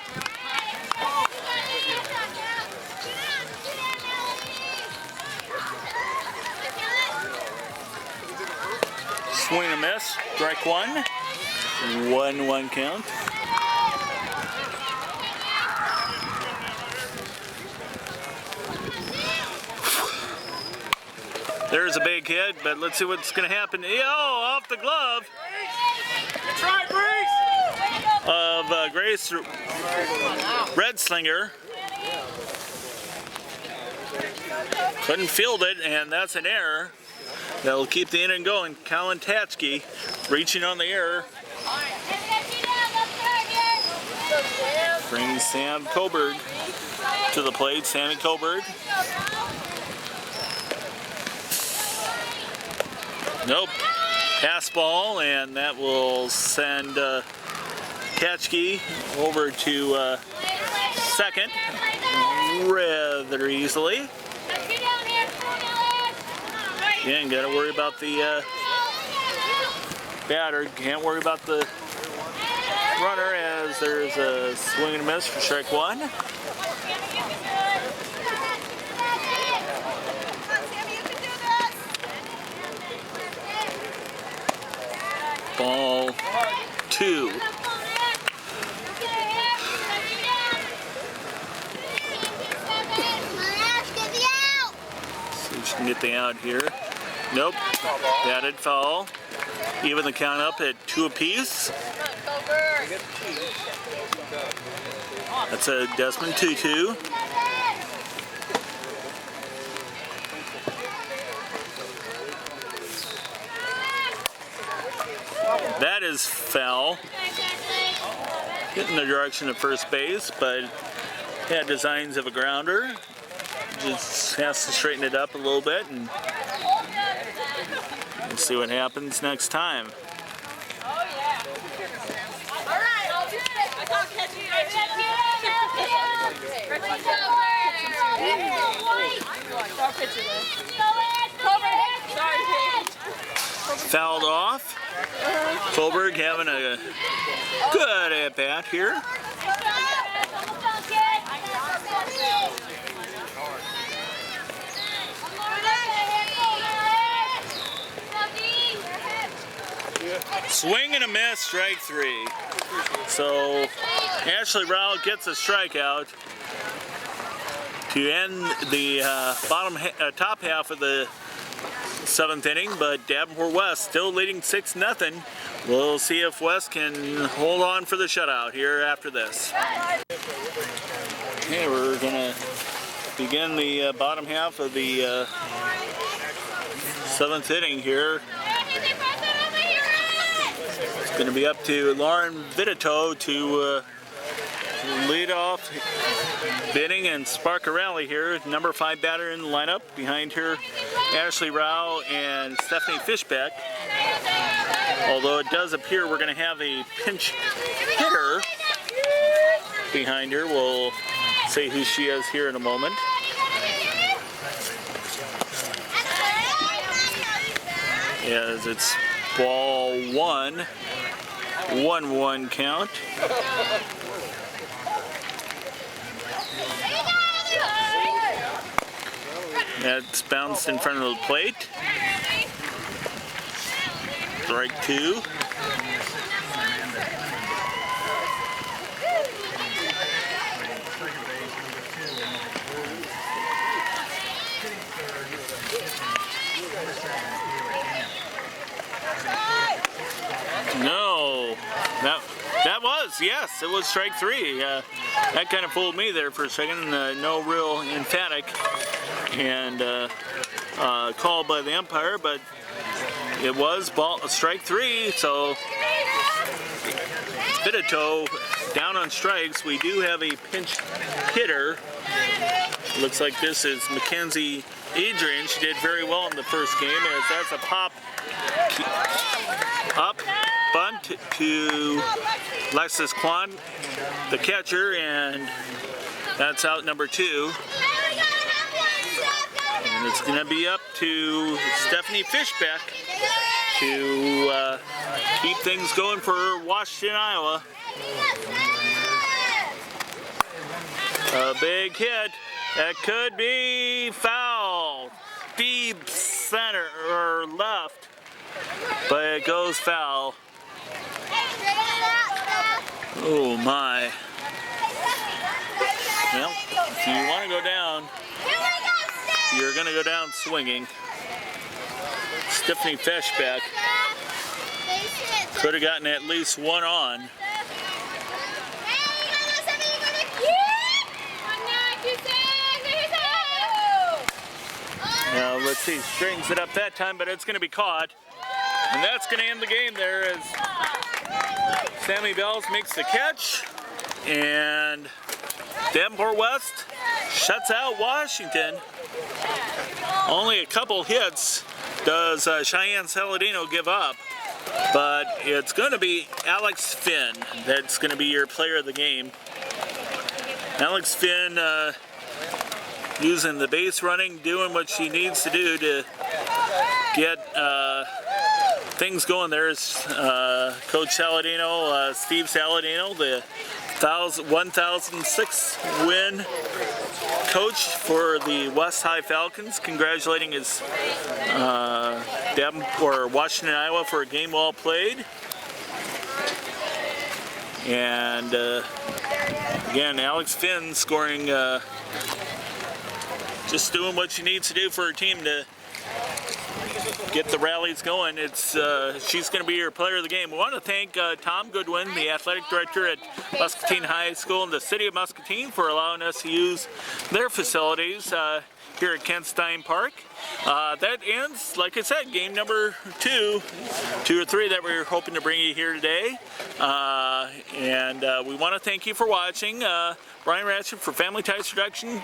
Swing and a miss. Strike one. 1-1 count. There's a big hit, but let's see what's going to happen. Oh, off the glove. Try, Grace! Of Grace Redslinger. Couldn't field it, and that's an error. That'll keep the inning going. Colin Tatschke reaching on the air. Brings Sam Coburg to the plate. Sammy Coburg. Nope. Pass ball, and that will send Tatschke over to second rather easily. Again, got to worry about the batter. Can't worry about the runner, as there's a swing and a miss for strike one. Ball two. See if she can get the out here. Nope. Batted foul. Even the count up at 2 apiece. That's a Desmond Tutu. That is foul. Hitting the direction of first base, but had designs of a grounder. Just has to straighten it up a little bit, and we'll see what happens next time. Oh yeah. All right, I'll do it. I'll catch you. Fouled off. Coburg having a good at bat here. Swing and a miss, strike three. So Ashley Rowell gets a strikeout to end the top half of the 7th inning, but Davenport West still leading 6-0. We'll see if West can hold on for the shutout here after this. Okay, we're gonna begin the bottom half of the 7th inning here. It's going to be up to Lauren Vitito to lead off bidding and spark a rally here. Number 5 batter in the lineup. Behind her, Ashley Rao and Stephanie Fishbeck. Although it does appear we're going to have a pinch hitter behind her. We'll say who she is here in a moment. As it's ball one. 1-1 count. That's bounced in front of the plate. Strike 2. No, that was, yes, it was strike 3. That kind of fooled me there for a second. No real emphatic and call by the umpire, but it was strike 3. So Spitato down on strikes. We do have a pinch hitter. Looks like this is Mackenzie Adrian. She did very well in the first game, as that's a pop up bunt to Lexus Kwan, the catcher, and that's out number 2. And it's going to be up to Stephanie Fishbeck to keep things going for Washington, Iowa. A big hit. That could be foul. Deep center or left, but it goes foul. Oh my. Well, if you want to go down, you're going to go down swinging. Stephanie Fishbeck could have gotten at least one on. Now let's see, strings it up that time, but it's going to be caught. And that's going to end the game there as Sammy Bells makes the catch. And Davenport West shuts out Washington. Only a couple hits does Cheyenne Saladino give up. But it's going to be Alex Finn that's going to be your player of the game. Alex Finn using the base running, doing what she needs to do to get things going. There's Coach Saladino, Steve Saladino, the 1006 win coach for the West High Falcons, congratulating his Washington, Iowa for a game well played. And again, Alex Finn scoring, just doing what she needs to do for her team to get the rallies going. She's going to be your player of the game. We want to thank Tom Goodwin, the athletic director at Muscatine High School in the city of Muscatine, for allowing us to use their facilities here at Kent Stein Park. That ends, like I said, game number 2 or 3 that we're hoping to bring you here today. And we want to thank you for watching. Brian Ratchet for Family Ties Production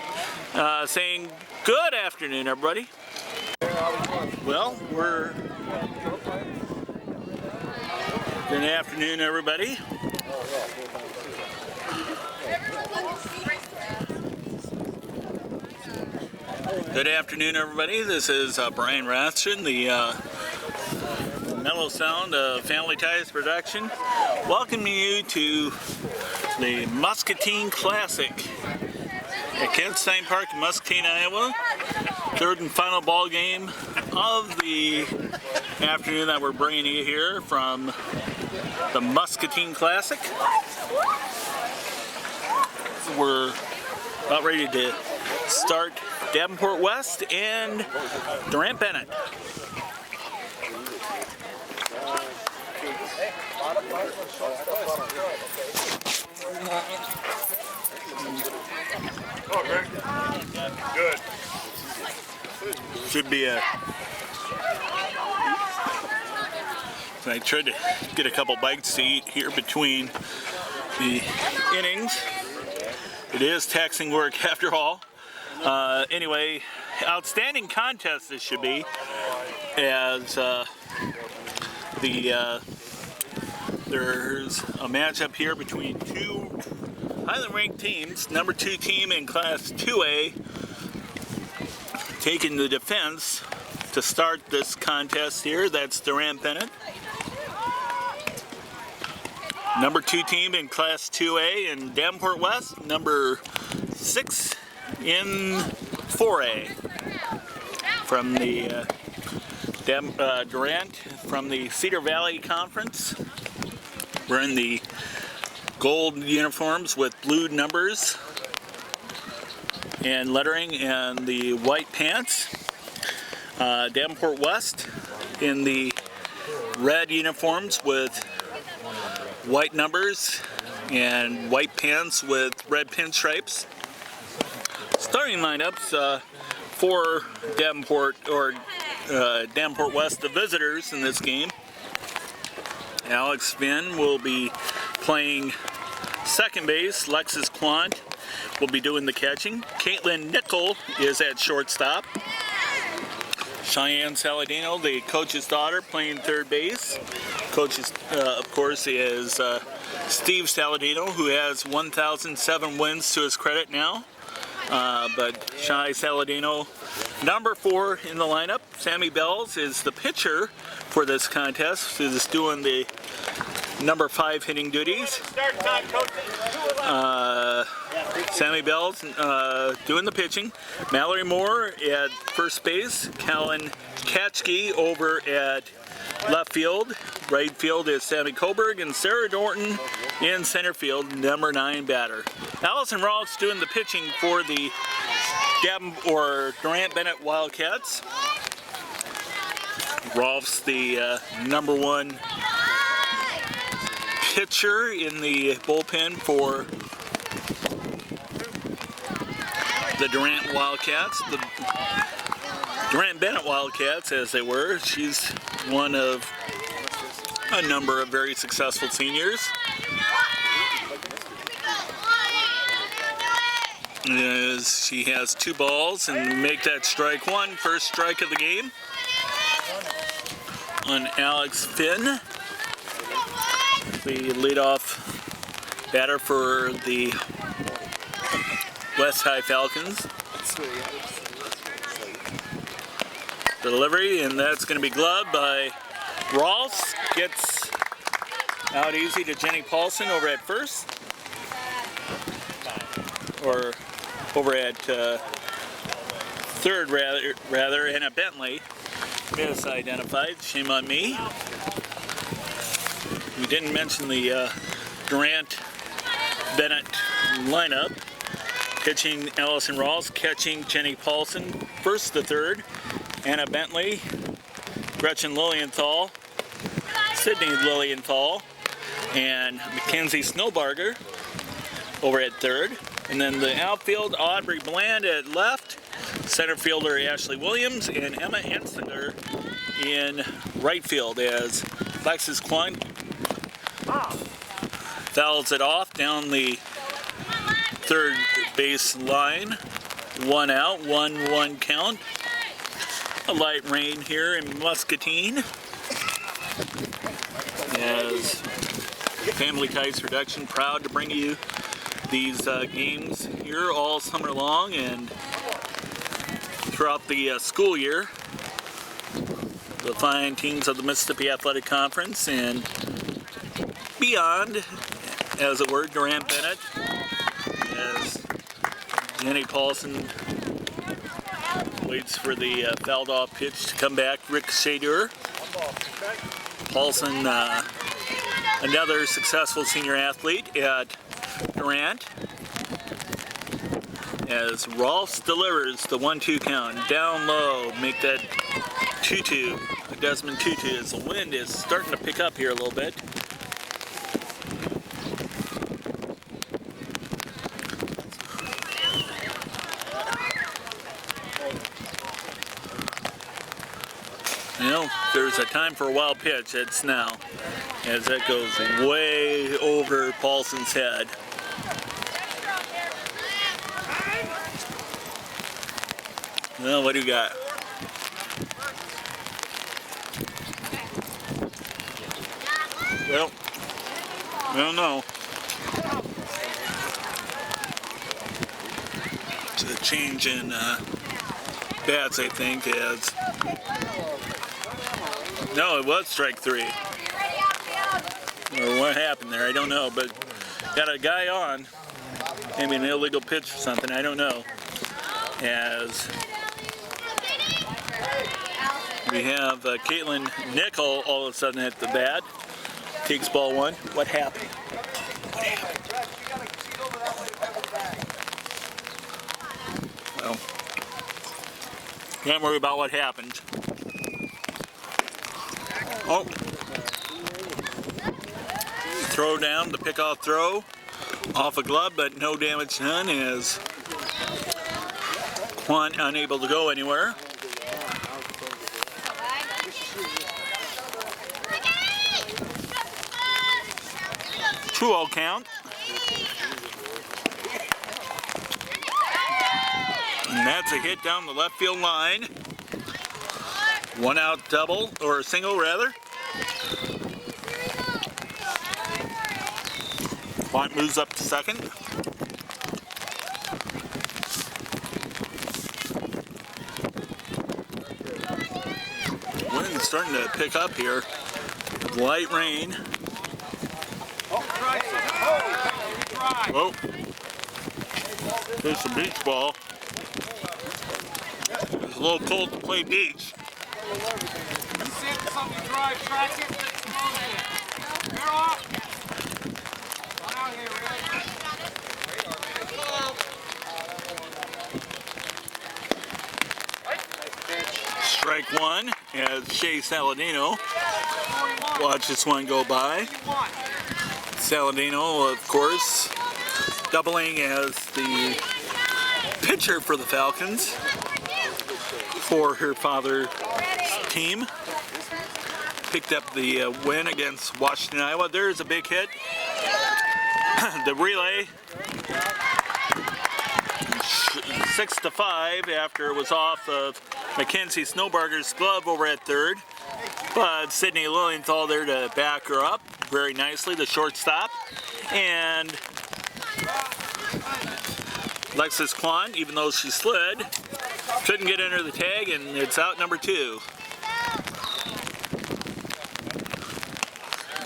saying good afternoon, everybody. Well, good afternoon, everybody. Good afternoon, everybody. This is Brian Ratchet, the mellow sound of Family Ties Production, welcoming you to the Muscatine Classic at Kent Stein Park in Muscatine, Iowa. Third and final ball game of the afternoon that we're bringing you here from the Muscatine Classic. We're about ready to start Davenport West and Durant Bennett. Oh, great. Good. Should be a... I tried to get a couple bites to eat here between the innings. It is taxing work after all. Anyway, outstanding contest this should be, as there's a matchup here between two highly ranked teams. Number 2 team in Class 2A taking the defense to start this contest here. That's Durant Bennett. number 2 team in Class 2A in Davenport West, number 6 in 4A from the Durant from the Cedar Valley Conference. We're in the gold uniforms with blue numbers and lettering and the white pants. Davenport West in the red uniforms with white numbers and white pants with red pinstripes. Starting lineups for Davenport Davenport West, the visitors in this game. Alex Finn will be playing second base. Lexus Quant will be doing the catching. Caitlin Nickel is at shortstop. Cheyenne Saladino, the coach's daughter, playing third base. Coach, of course, is Steve Saladino, who has 1,007 wins to his credit now. But Shy Saladino, number 4 in the lineup. Sammy Bells is the pitcher for this contest, is doing the number 5 hitting duties. Start time, coach. Sammy Bells doing the pitching. Mallory Moore at first base. Callan Katchke over at left field. Right field is Sammy Coburg, and Sarah Dorton in center field, number 9 batter. Allison Rolfs doing the pitching for the Durant Bennett Wildcats. Rolfs, the number 1 pitcher in the bullpen for the Durant Wildcats, the Durant Bennett Wildcats as they were. She's one of a number of very successful seniors. As she has 2 balls and make that strike 1, first strike of the game on Alex Finn, the leadoff batter for the West High Falcons. Delivery, and that's going to be gloved by Rolfs. Gets out easy to Jenny Paulson over at first. Or over at third, rather, Anna Bentley misidentified. Shame on me. We didn't mention the Durant Bennett lineup. Pitching Allison Rawls, catching Jenny Paulson, first to third. Anna Bentley, Gretchen Lilienthal, Sydney Lilienthal, and Mackenzie Snowbarger over at third. And then the outfield, Audrey Bland at left, center fielder Ashley Williams, and Emma Ensinger in right field as Lexus Quant fouls it off down the third base line. 1 out, 1-1 count. A light rain here in Muscatine as Family Ties Production proud to bring you these games here all summer long and throughout the school year. The fine teams of the Mississippi Athletic Conference and beyond, as it were, Durant Bennett, as Jenny Paulson waits for the fouled off pitch to come back. Rick Shadur. Paulson, another successful senior athlete at Durant, as Rolfs delivers the 1-2 count. Down low, make that 2-2. Desmond Tutu, as the wind is starting to pick up here a little bit. You know, there's a time for a wild pitch, it's now, as that goes way over Paulson's head. Well, what do you got? Well, I don't know. It's a change in bats, I think, as... No, it was strike 3. or what happened there. I don't know, but got a guy on, maybe an illegal pitch or something. I don't know. As we have Caitlin Nickel all of a sudden at the bat, takes ball one. What happened? What happened? Well, can't worry about what happened. Oh. Throw down, the pickoff throw off a glove, but no damage done as Quan unable to go anywhere. 2-0 count. And that's a hit down the left field line. 1 out double, or single rather. Quant moves up to second. Wind's starting to pick up here. Light rain. Oh, there's some beach ball. It's a little cold to play beach. Strike one as Shea Saladino. Watch this one go by. Saladino, of course, doubling as the pitcher for the Falcons for her father's team. Picked up the win against Washington, Iowa. There's a big hit. The relay, 6-5 after it was off of Mackenzie Snowbarger's glove over at third. But Sydney Lilienthal there to back her up very nicely, the shortstop. And Lexus Quan, even though she slid, couldn't get under the tag, and it's out number 2.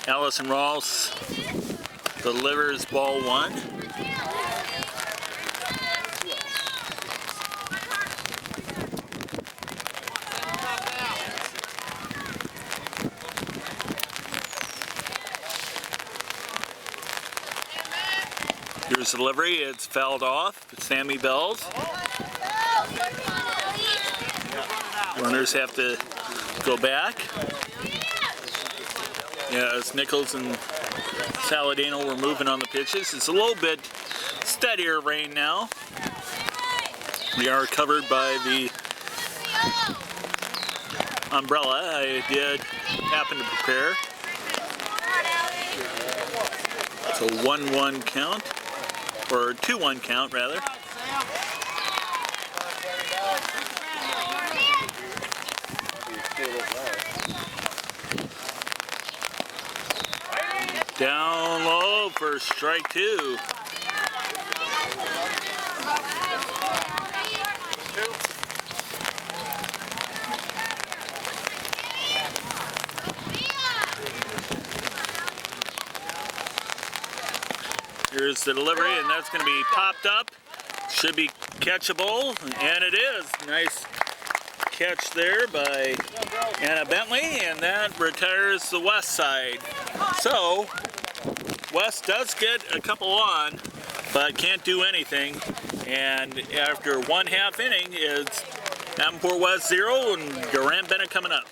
Allison Ross delivers ball 1. Here's the delivery, it's fouled off. Sammy Bells. Runners have to go back. As Nichols and Saladino were moving on the pitches. It's a little bit steadier rain now. We are covered by the umbrella. I did happen to prepare. It's a 1-1 count. Or 2-1 count, rather. Down low for strike 2. Here's the delivery, and that's going to be popped up. Should be catchable, and it is. Nice catch there by Anna Bentley, and that retires the West side. So, West does get a couple on, but can't do anything. And after 1/2 inning, it's Davenport West 0 and Durant Bennett coming up.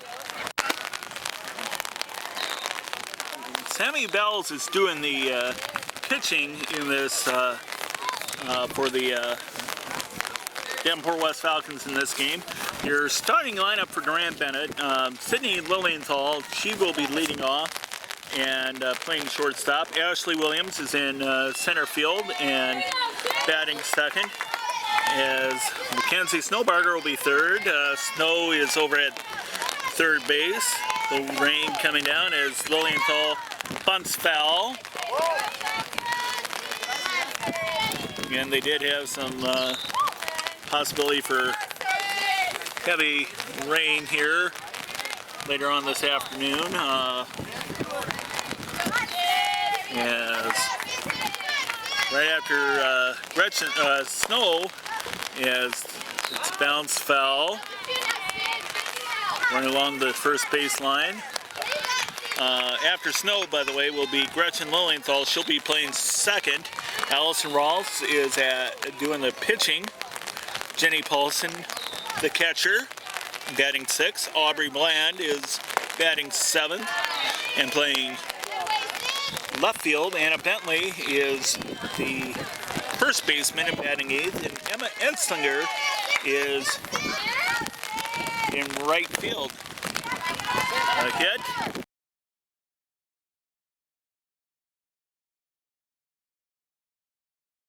Sammy Bells is doing the pitching in this for the Davenport West Falcons in this game. Your starting lineup for Durant Bennett, Sydney Lilienthal, she will be leading off and playing shortstop. Ashley Williams is in center field and batting second, as Mackenzie Snowbarger will be third. Snow is over at third base. The rain coming down as Lilienthal bunts foul. And they did have some possibility for heavy rain here later on this afternoon. as right after Gretchen Snow, as its bounce foul running along the first base line. After Snow, by the way, will be Gretchen Lilienthal. She'll be playing second. Allison Rolfs is doing the pitching. Jenny Paulson, the catcher, batting sixth. Aubrey Bland is batting seventh and playing left field. Anna Bentley is the first baseman and batting eighth. And Emma Enslinger is in right field. Like it.